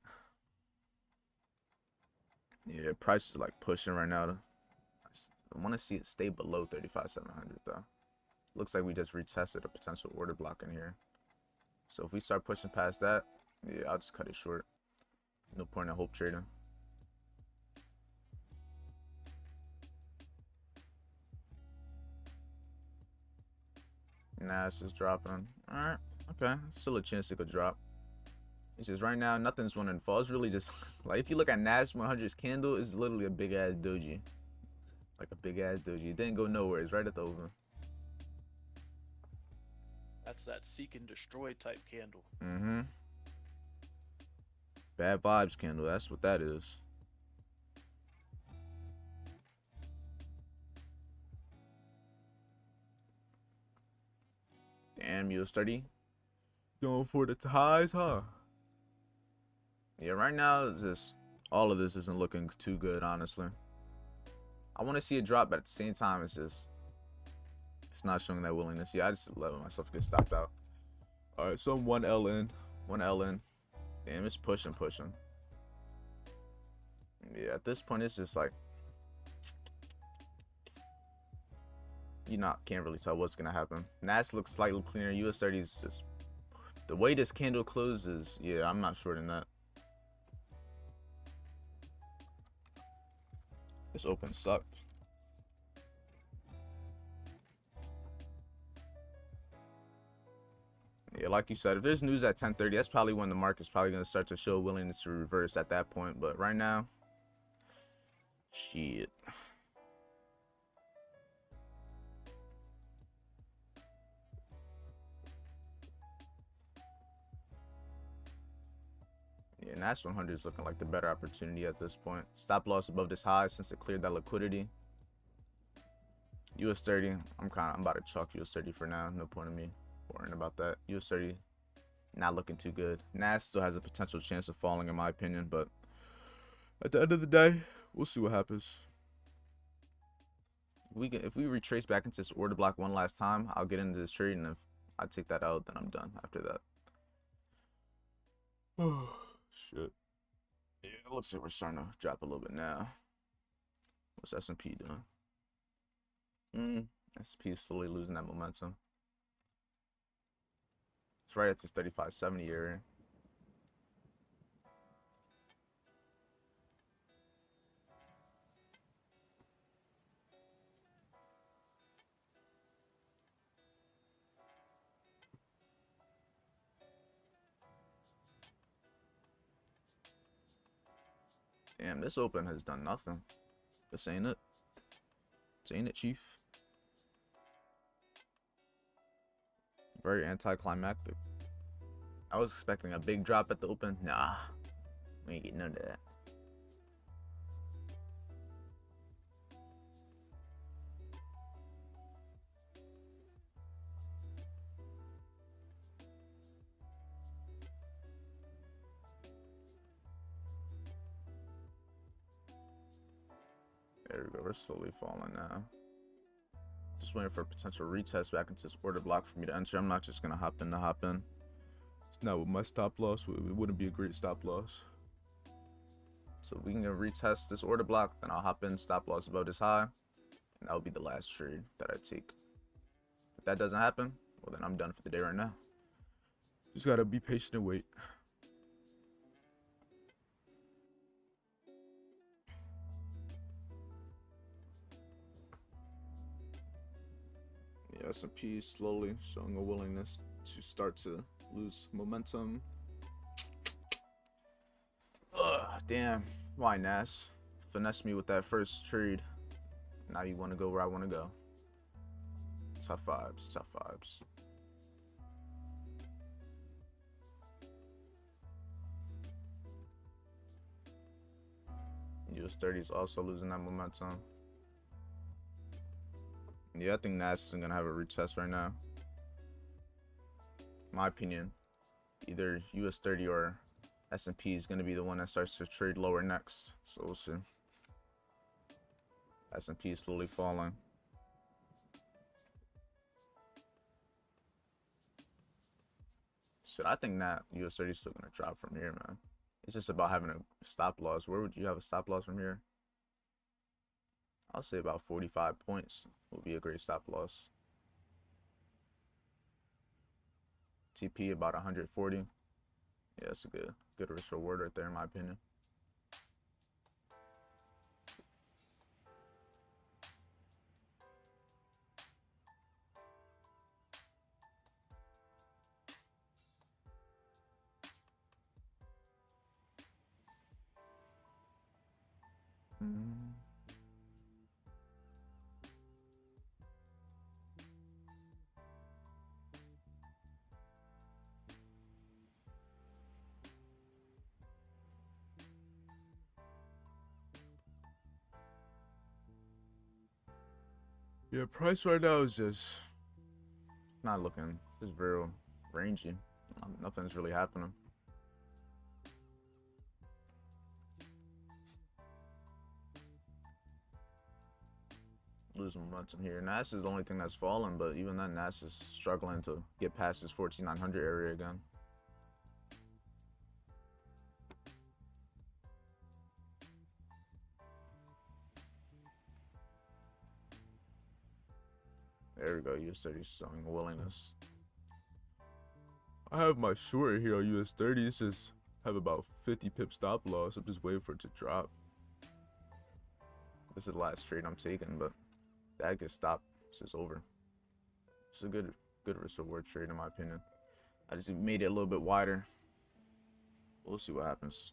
Yeah, price is like pushing right now. I want to see it stay below 35,700 though. Looks like we just retested a potential order block in here. So if we start pushing past that, yeah, I'll just cut it short. No point in hope trading. NAS is dropping. Alright, okay. Still a chance it could drop. It's just right now, nothing's wanting to fall. It's really just, like, if you look at NAS 100's candle, it's literally a big ass doji. Like a big ass doji. It didn't go nowhere. It's right at the open. That's that seek and destroy type candle. Mm-hmm. Bad vibes candle. That's what that is. Damn, US 30. Going for the highs, huh? Yeah, right now, it's just all of this isn't looking too good, honestly. I want to see it drop, but at the same time, it's not showing that willingness. Yeah, I just let myself get stopped out. All right, so I'm 1L in. Damn, it's pushing. Yeah, at this point, it's just like, can't really tell what's gonna happen. NAS looks slightly cleaner. US 30 is just, the way this candle closes, yeah, I'm not shorting that. This open sucked. Yeah, like you said, if there's news at 10:30, that's probably when the market's probably going to start to show willingness to reverse at that point. But right now, shit. Yeah, NAS 100 is looking like the better opportunity at this point. Stop loss above this high since it cleared that liquidity. US 30, I'm about to chalk US 30 for now. No point in me worrying about that. US 30 not looking too good. NAS still has a potential chance of falling in my opinion, but at the end of the day, we'll see what happens. If we retrace back into this order block one last time, I'll get into this trade, and if I take that out, then I'm done after that. Oh shit. Yeah, it looks like we're starting to drop a little bit now. What's S&P doing? S&P is slowly losing that momentum. It's right at this 35.70 area. Damn, this open has done nothing. This ain't it. This ain't it, Chief. Very anticlimactic. I was expecting a big drop at the open. Nah, we ain't getting none of that. There we go. We're slowly falling now. Just waiting for a potential retest back into this order block for me to enter. I'm not just gonna hop in to hop in. It's not with my stop loss. It wouldn't be a great stop loss. So if we can retest this order block, then I'll hop in stop loss above this high, and that will be the last trade that I take. If that doesn't happen, well then I'm done for the day right now. Just gotta be patient and wait. S&P slowly showing a willingness to start to lose momentum. Ugh, damn. Why, Nas? Finesse me with that first trade. Now you want to go where I want to go. Tough vibes, tough vibes. US 30 is also losing that momentum. Yeah, I think Nas isn't gonna have a retest right now. My opinion, either US 30 or S&P is gonna be the one that starts to trade lower next. So we'll see. S&P is slowly falling. Shit, I think that US 30 is still gonna drop from here, man. It's just about having a stop loss. Where would you have a stop loss from here? I'll say about 45 points will be a great stop loss. TP about 140. Yeah, that's a good risk reward right there, in my opinion. Yeah, price right now is just not looking, just very rangy. Nothing's really happening. Losing momentum here. Nas is the only thing that's fallen, but even then, Nas is struggling to get past his 14,900 area again. There we go. US 30 showing willingness. I have my short here on US 30. It's just have about 50 pip stop loss. I'm just waiting for it to drop. This is the last trade I'm taking, but that gets stopped. This is over. It's a good risk reward trade in my opinion. I just made it a little bit wider. We'll see what happens.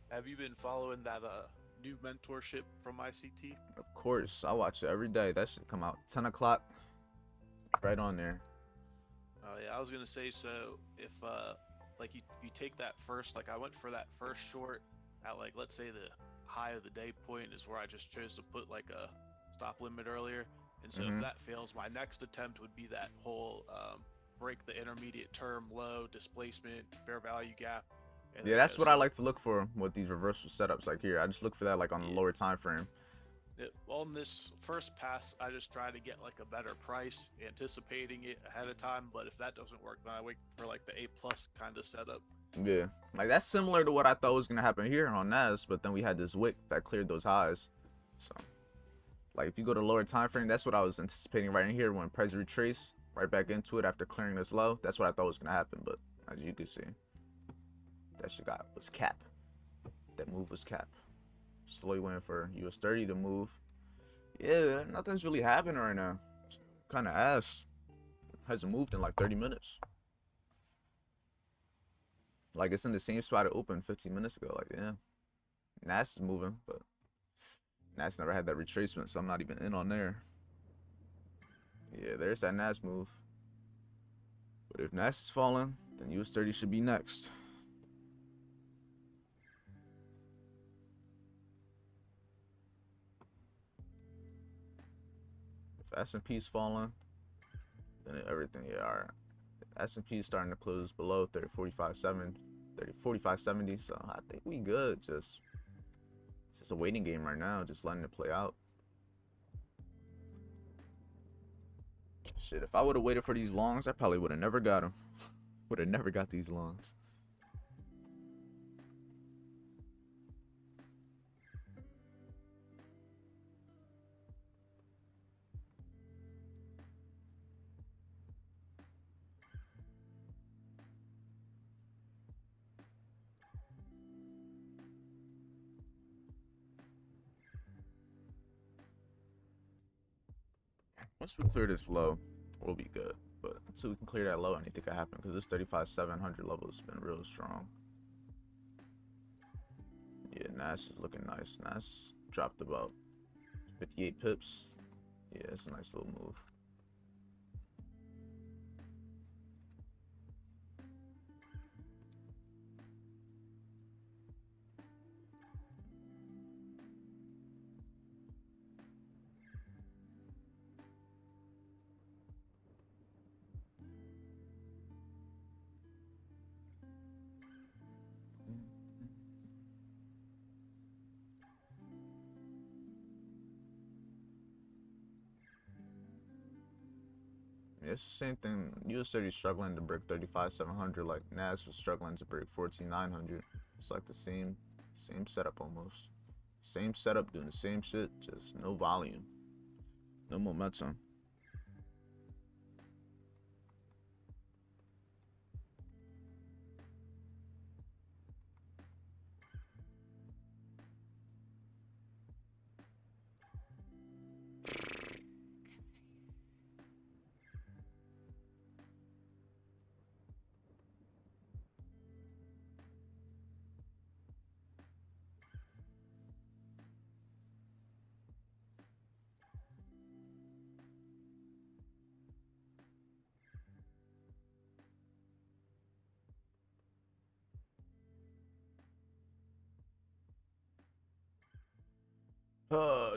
Have you been following that new mentorship from ICT? Of course, I watch it every day. That should come out 10 o'clock, right on there. Oh yeah, I was gonna say, so if like you take that first, like I went for that first short at, like, let's say the high of the day point is where I just chose to put like a stop limit earlier, and so if that fails, my next attempt would be that whole break the intermediate term low, displacement, fair value gap. And Yeah, that's what I like to look for with these reversal setups. Like here, I just look for that like on the lower time frame. On this first pass, I just try to get like a better price, anticipating it ahead of time. But if that doesn't work, then I wait for like the A+ kind of setup. Yeah, like that's similar to what I thought was gonna happen here on Nas, but then we had this wick that cleared those highs. So, like if you go to lower time frame, that's what I was anticipating right in here when price retrace right back into it after clearing this low. That's what I thought was gonna happen, but as you can see, that shit was cap. That move was cap. Slowly waiting for US 30 to move. Yeah, nothing's really happening right now. Kind of ass. Hasn't moved in like 30 minutes. Like it's in the same spot it opened 15 minutes ago. Like, yeah. Nas is moving, but Nas never had that retracement, so I'm not even in on there. Yeah, there's that Nas move. But if Nas is falling, then US 30 should be next. If S&P's falling, then everything, yeah, all right. S&P is starting to close below 45.70, so I think we good. It's just a waiting game right now, just letting it play out. Shit, if I would have waited for these longs, I probably would have never got them. Would have never got these longs. Once we clear this low, we'll be good. But until we can clear that low, anything can happen because this 35,700 level has been real strong. Yeah, Nas is looking nice. Nas dropped about 58 pips. Yeah, it's a nice little move. Yeah, it's the same thing. US30 struggling to break 35,700 like Nas was struggling to break 14,900. It's like the same setup almost. Same setup, doing the same shit, just no volume. No momentum.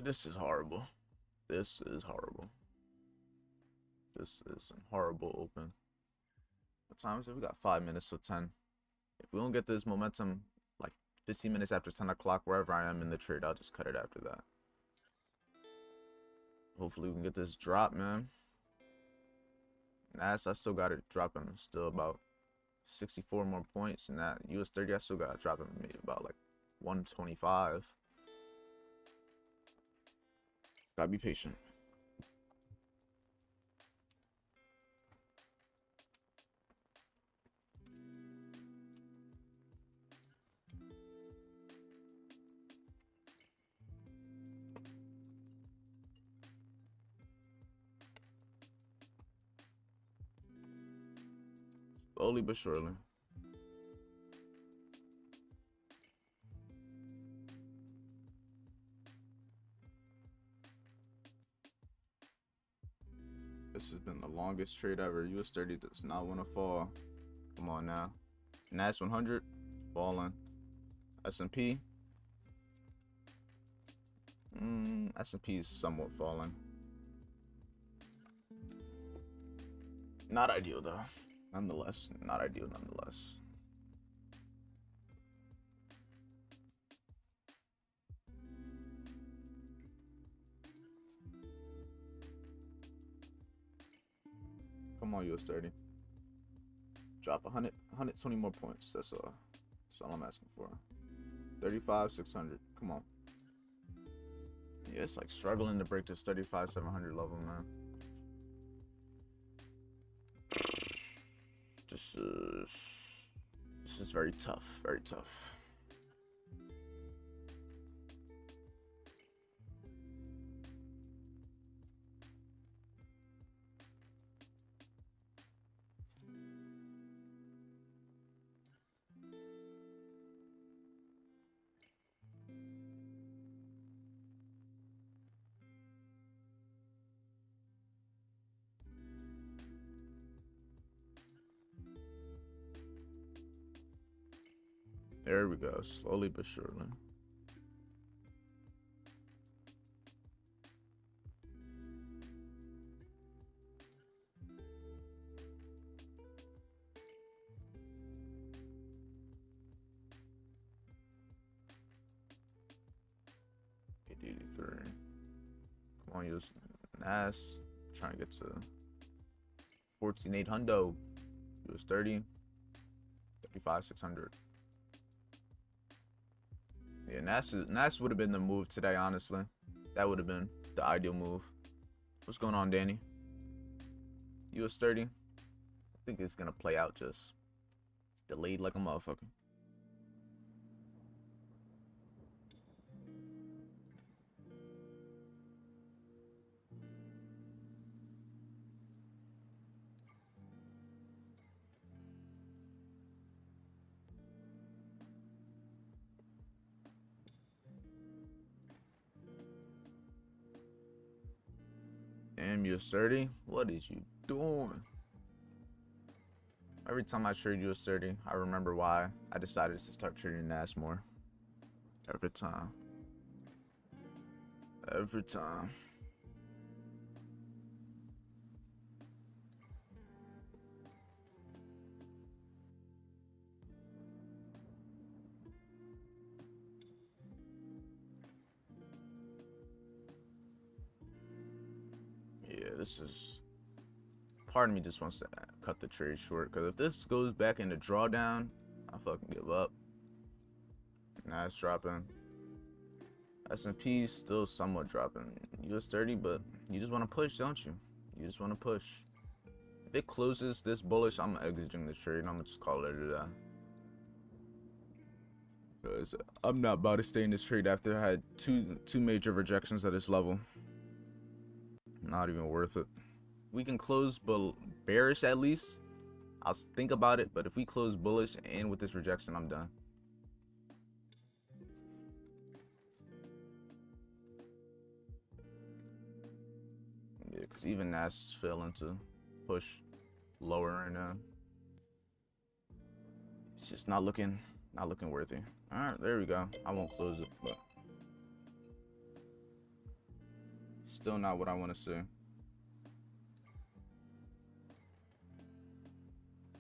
This is horrible. This is horrible. This is a horrible open. What time is it? We got 5 minutes till 10. If we don't get this momentum like 15 minutes after 10 o'clock, wherever I am in the trade, I'll just cut it after that. Hopefully we can get this drop, man. Nas, I still got it dropping still about 64 more points, and that US30 I still got it dropping maybe about like 125. Gotta be patient. Slowly but surely. This has been the longest trade ever. US30 does not want to fall. Come on now. Nas 100 falling. S&P. S&P is somewhat falling. Not ideal though. Nonetheless, not ideal nonetheless. Come on, US30. Drop 120 more points. That's all I'm asking for. 35,600. Come on. Yeah, it's like struggling to break this 35,700 level, man. This is very tough. Very tough. There we go, slowly but surely. $883. Come on, use Nas. Trying to get to 14,800. US30. 35,600. Yeah, Nas would have been the move today, honestly. That would have been the ideal move. What's going on, Danny? US30. I think it's gonna play out just delayed like a motherfucker. Damn, US30. What is you doing? Every time I trade US30, I remember why I decided to start trading NAS more. Every time. Every time. Yeah, this is... Part of me just wants to cut the trade short, because if this goes back into drawdown, I fucking give up. Nah, it's dropping. S&P is still somewhat dropping. US30, but you just want to push, don't you? You just want to push. If it closes this bullish, I'm exiting the trade. I'm gonna just call it a day. Because I'm not about to stay in this trade after I had two major rejections at this level. Not even worth it. We can close bearish at least. I'll think about it, but if we close bullish and with this rejection, I'm done. Yeah, because even NAS is failing to push lower right now. It's just not looking worthy. All right, there we go. I won't close it, but still not what I want to see.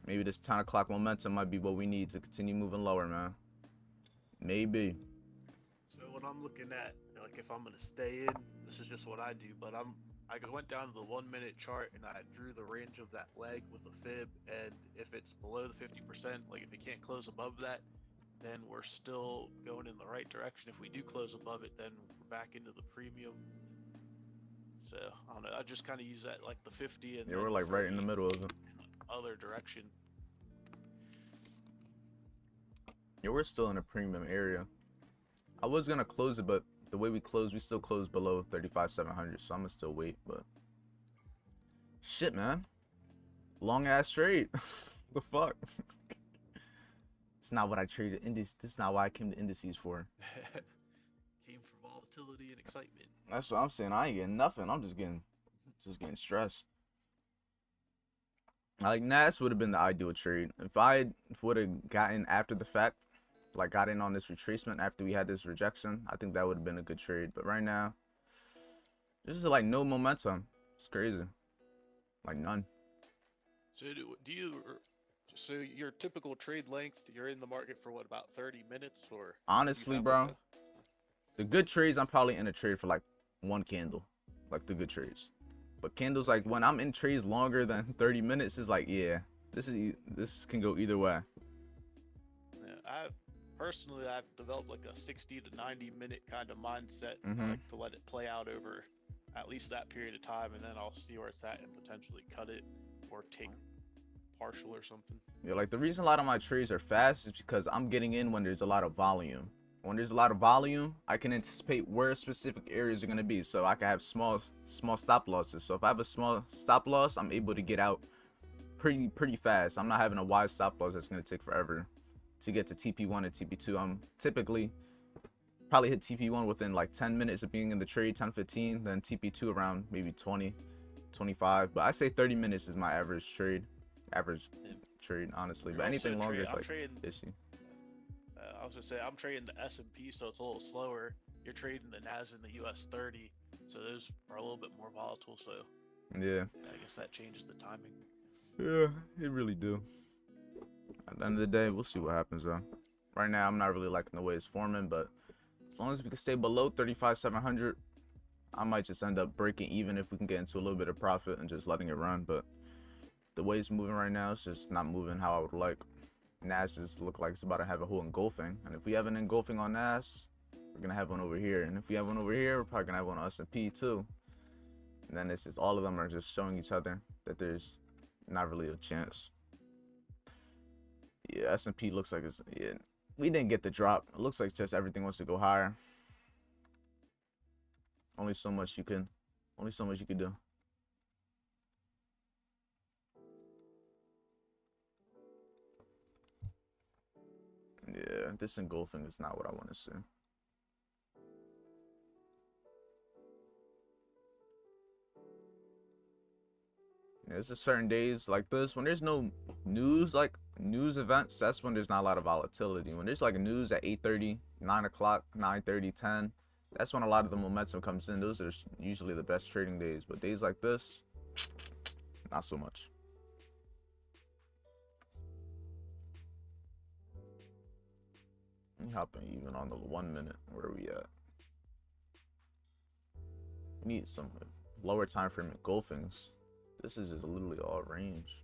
Maybe this 10 o'clock momentum might be what we need to continue moving lower, man. Maybe. So what I'm looking at, like if I'm gonna stay in, this is just what I do. But I went down to the 1 minute chart and I drew the range of that leg with the fib. And if it's below the 50%, like if it can't close above that, then we're still going in the right direction. If we do close above it, then we're back into the premium. So I don't know. I just kind of use that like the 50 and yeah, we're like right in the middle of it. Other direction. Yeah, we're still in a premium area. I was gonna close it, but the way we close, we still close below 35,700, so I'm gonna still wait. But shit, man, long ass trade. The fuck? It's not what I traded indices. This is not why I came to indices for. Came for volatility and excitement. That's what I'm saying. I ain't getting nothing. I'm just getting stressed. Like NAS would have been the ideal trade if I would have gotten after the fact, like got in on this retracement after we had this rejection. I think that would have been a good trade. But right now, this is like no momentum. It's crazy, like none. So so your typical trade length, you're in the market for what, about 30 minutes, or? Honestly, bro, the good trades I'm probably in a trade for like one candle, like the good trades. But candles, like when I'm in trades longer than 30 minutes, is like, yeah, this can go either way. Yeah, I've developed like a 60 to 90 minute kind of mindset. I like to let it play out over at least that period of time, and then I'll see where it's at and potentially cut it or take partial or something. Yeah, like the reason a lot of my trades are fast is because I'm getting in when there's a lot of volume. When there's a lot of volume, I can anticipate where specific areas are going to be, so I can have small stop losses. So if I have a small stop loss, I'm able to get out pretty fast. I'm not having a wide stop loss that's going to take forever to get to TP1 and TP2. I'm typically probably hit TP1 within like 10 minutes of being in the trade, 10-15, then TP2 around maybe 20-25. But I say 30 minutes is my average trade, honestly. But anything longer is like issue. I was gonna say I'm trading the S&P, so it's a little slower. You're trading the NAS and the US 30, so those are a little bit more volatile. So yeah, I guess that changes the timing. Yeah, it really do. At the end of the day, we'll see what happens though. Right now, I'm not really liking the way it's forming, but as long as we can stay below 35,700, I might just end up breaking even if we can get into a little bit of profit and just letting it run. But the way it's moving right now, it's just not moving how I would like. NAS just look like it's about to have a whole engulfing, and if we have an engulfing on NAS, we're gonna have one over here, and if we have one over here, we're probably gonna have one on S&P too. And then it's just all of them are just showing each other that there's not really a chance. Yeah, S&P looks like it's, yeah, we didn't get the drop. It looks like just everything wants to go higher. Only so much you can do. Yeah, this engulfing is not what I want to see. There's just certain days like this when there's no news, like news events. That's when there's not a lot of volatility. When there's like news at 8:30, 9 o'clock, 9:30, 10, that's when a lot of the momentum comes in. Those are usually the best trading days. But days like this, not so much. Let me hop in even on the 1 minute. Where are we at? We need some lower time frame engulfings. This is just literally all range.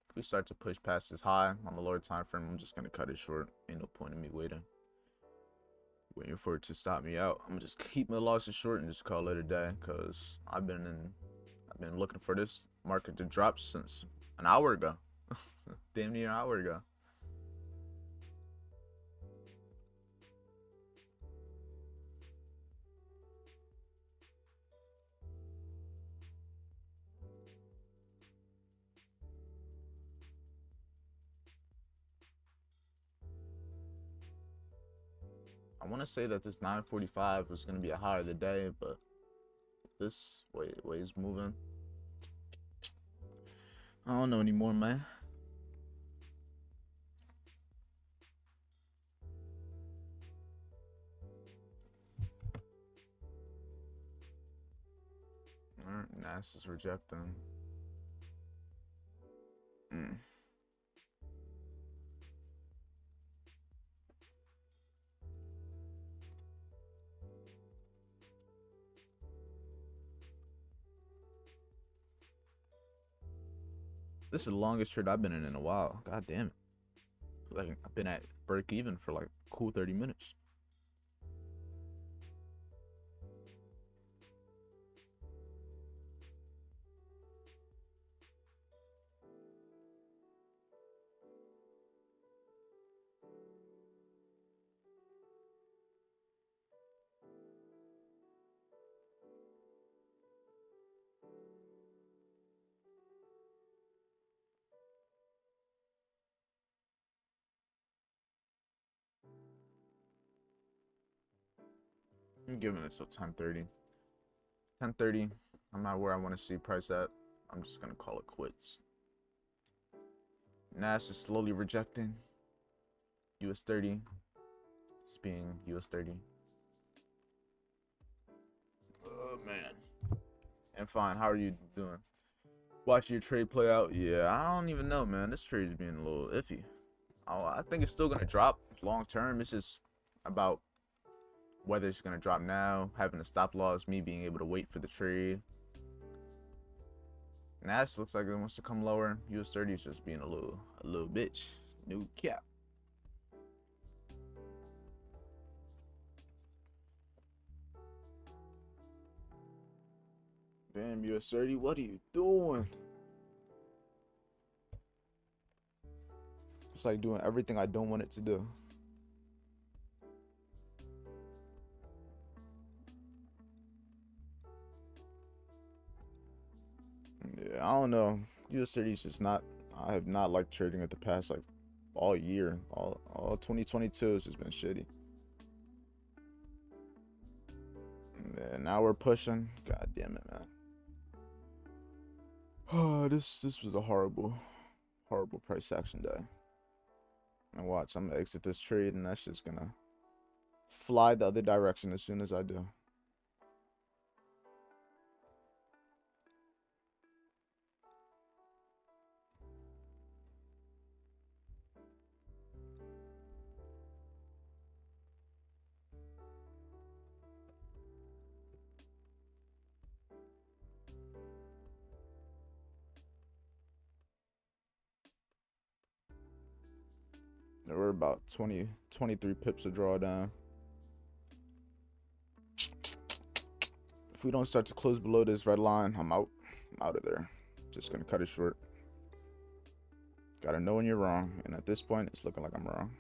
If we start to push past this high on the lower time frame, I'm just gonna cut it short. Ain't no point in me waiting for it to stop me out. I'm gonna just keep my losses short and just call it a day, because I've been looking for this market to drop since an hour ago. Damn near an hour ago. I want to say that this 945 was going to be a high of the day, but this way is moving. I don't know anymore, man. Alright, NAS is rejecting. This is the longest trade I've been in a while. God damn it. Like I've been at break even for like a cool 30 minutes. I'm giving it till 10:30. 10:30. I'm not where I want to see price at. I'm just gonna call it quits. NAS is slowly rejecting. US 30. It's being US 30. Oh man. And fine, how are you doing? Watching your trade play out? Yeah, I don't even know, man. This trade is being a little iffy. I think it's still gonna drop long term. It's just about whether it's gonna drop now, having a stop loss, me being able to wait for the trade. NAS looks like it wants to come lower. US 30 is just being a little bitch. No cap. Damn, US 30, what are you doing? It's like doing everything I don't want it to do. Yeah, I don't know. US 30 is just not. I have not liked trading it the past like all year. All 2022 has just been shitty. Yeah, now we're pushing. God damn it, man. Oh, this was a horrible price action day. And watch, I'm gonna exit this trade, and that's just gonna fly the other direction as soon as I do. We're about 23 pips of drawdown. If we don't start to close below this red line, I'm out. I'm out of there. Just gonna cut it short. Gotta know when you're wrong, and at this point, it's looking like I'm wrong.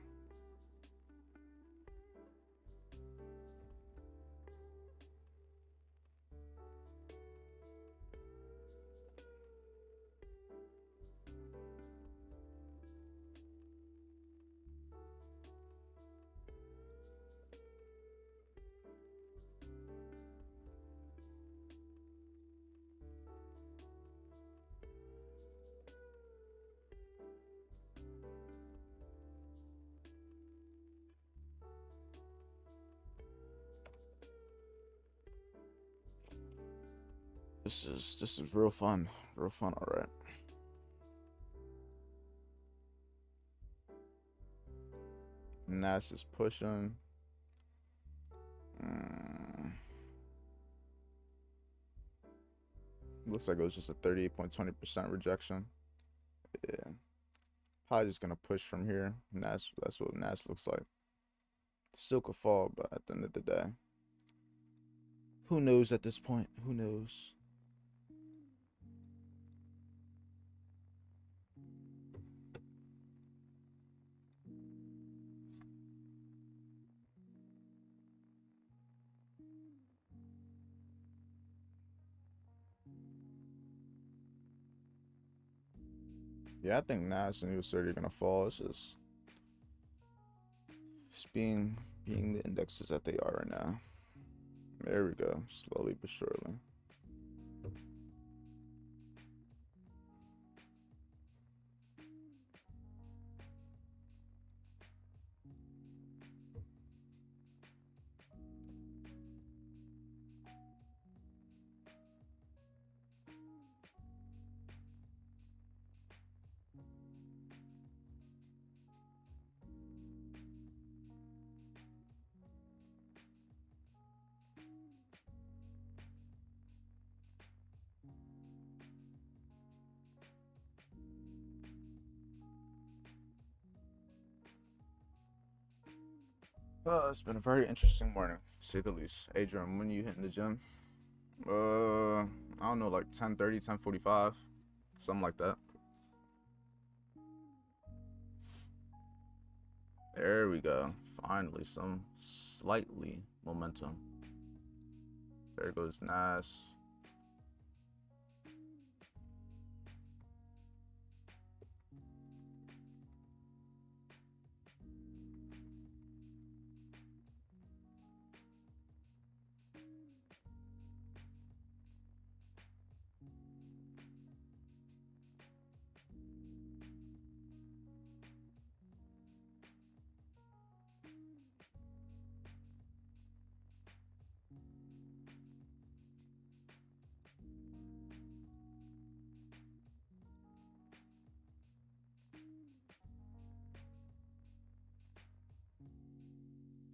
This is real fun. Real fun, alright. Nas is pushing. Looks like it was just a 38.20% rejection. Yeah. Probably just gonna push from here. Nas, that's what Nas looks like. Still could fall, but at the end of the day, who knows at this point? Who knows? Yeah, I think Nas and US30 are gonna fall. It's just being the indexes that they are right now. There we go. Slowly but surely. It's been a very interesting morning, to say the least. Adrian, when you hitting the gym? I don't know, like 10:30, 10:45, something like that. There we go. Finally, some slightly momentum. There goes Nas.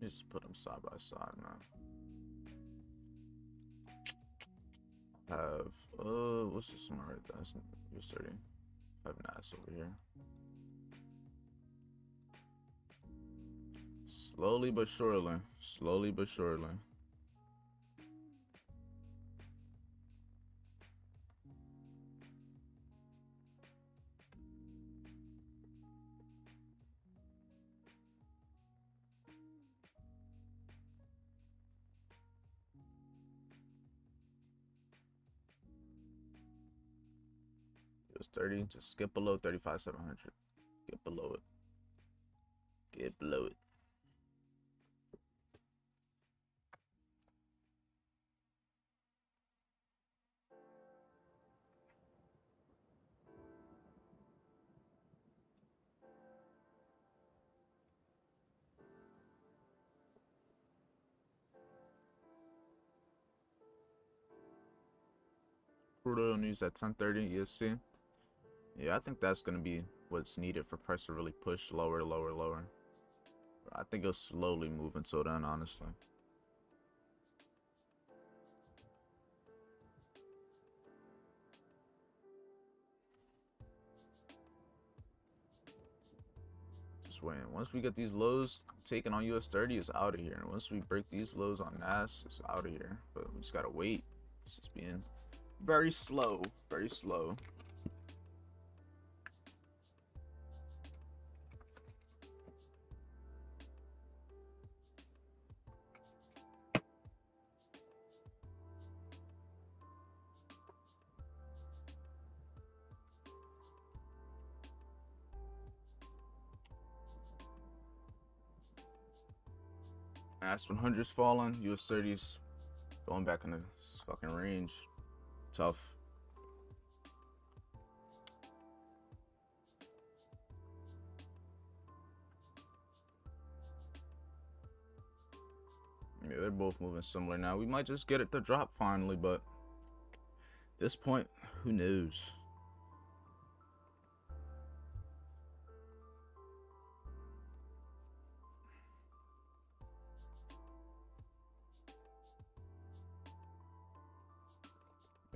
Let's just put them side by side, man. Have what's this one right there? That's US30. Have Nas over here. Slowly but surely. Slowly but surely. Just 30. Just skip below 35,700. Get below it. Get below it. Crude oil news at 10:30 ESC. Yeah, I think that's gonna be what's needed for price to really push lower, lower, lower. I think it'll slowly move until then, honestly. Just waiting. Once we get these lows taken on US30, it's out of here. And once we break these lows on NAS, it's out of here. But we just gotta wait. It's just being very slow, very slow. NAS 100's falling, US30's going back in the fucking range. Tough. Yeah, they're both moving similar now. We might just get it to drop finally, but this point, who knows?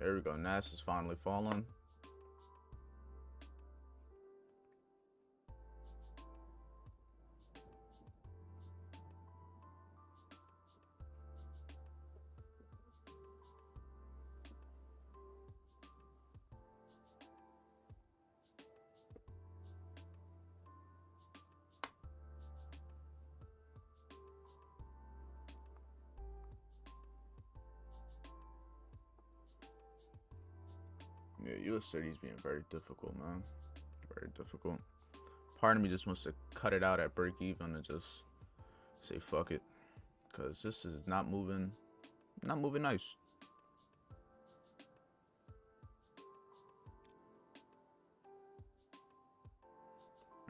There we go. Nash is finally falling. Yeah, US30 is being very difficult, man. Very difficult. Part of me just wants to cut it out at break even and just say fuck it, because this is not moving nice.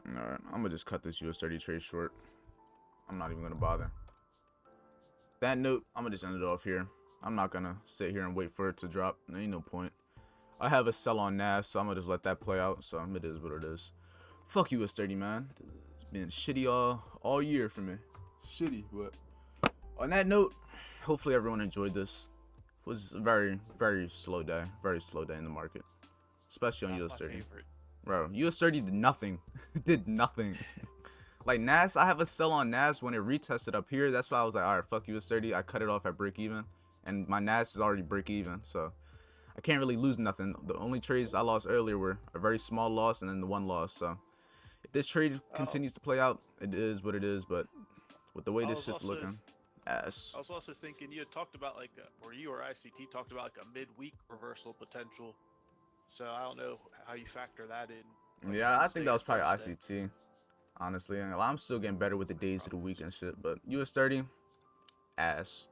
Alright, I'm gonna just cut this US30 trade short. I'm not even gonna bother. That note, I'm gonna just end it off here. I'm not gonna sit here and wait for it to drop. There ain't no point. I have a sell on NAS, so I'm gonna just let that play out. So it is what it is. Fuck US30, man. It's been shitty all year for me. Shitty, but on that note, hopefully everyone enjoyed this. It was a very, very slow day. Very slow day in the market, especially on US30. Bro, US30 did nothing. Did nothing. Like NAS, I have a sell on NAS when it retested up here. That's why I was like, all right, fuck US30. I cut it off at break even, and my NAS is already break even, so I can't really lose nothing. The only trades I lost earlier were a very small loss and then the one loss. So if this trade continues to play out, it is what it is. But with the way this shit's looking, ass. I was also thinking you had talked about like, or you or ICT talked about like a midweek reversal potential. So I don't know how you factor that in. Like yeah, I think that was probably Thursday. ICT. Honestly, I'm still getting better with the days of the week and shit. But US30, ass.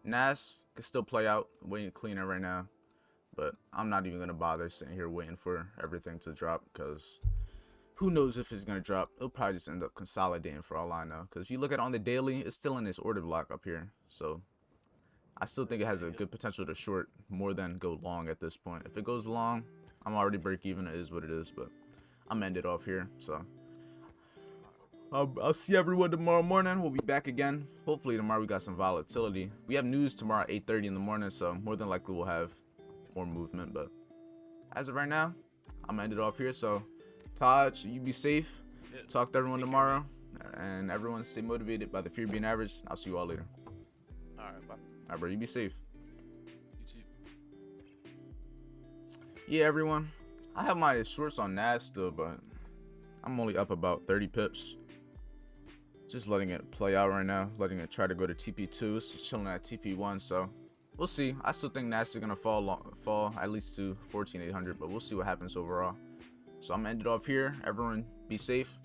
NAS can still play out. Waiting to clean it right now. But I'm not even going to bother sitting here waiting for everything to drop, because who knows if it's going to drop. It'll probably just end up consolidating for all I know. Because if you look at it on the daily, it's still in this order block up here. So I still think it has a good potential to short more than go long at this point. If it goes long, I'm already break even. It is what it is. But I'm going to end it off here. So I'll see everyone tomorrow morning. We'll be back again. Hopefully tomorrow we got some volatility. We have news tomorrow at 8:30 in the morning. So more than likely we'll have more movement, but as of right now, I'm gonna end it off here. So Taj, you be safe. Yeah, Talk to everyone tomorrow, and everyone stay motivated by the fear of being average. I'll see you all later. All right, bye. All right, bro, you be safe. You too. Yeah, everyone, I have my shorts on NAS still, but I'm only up about 30 pips. Just letting it play out right now, letting it try to go to TP2. It's just chilling at TP1, so we'll see. I still think NAS is gonna fall at least to 14,800, but we'll see what happens overall. So I'm gonna end it off here. Everyone be safe.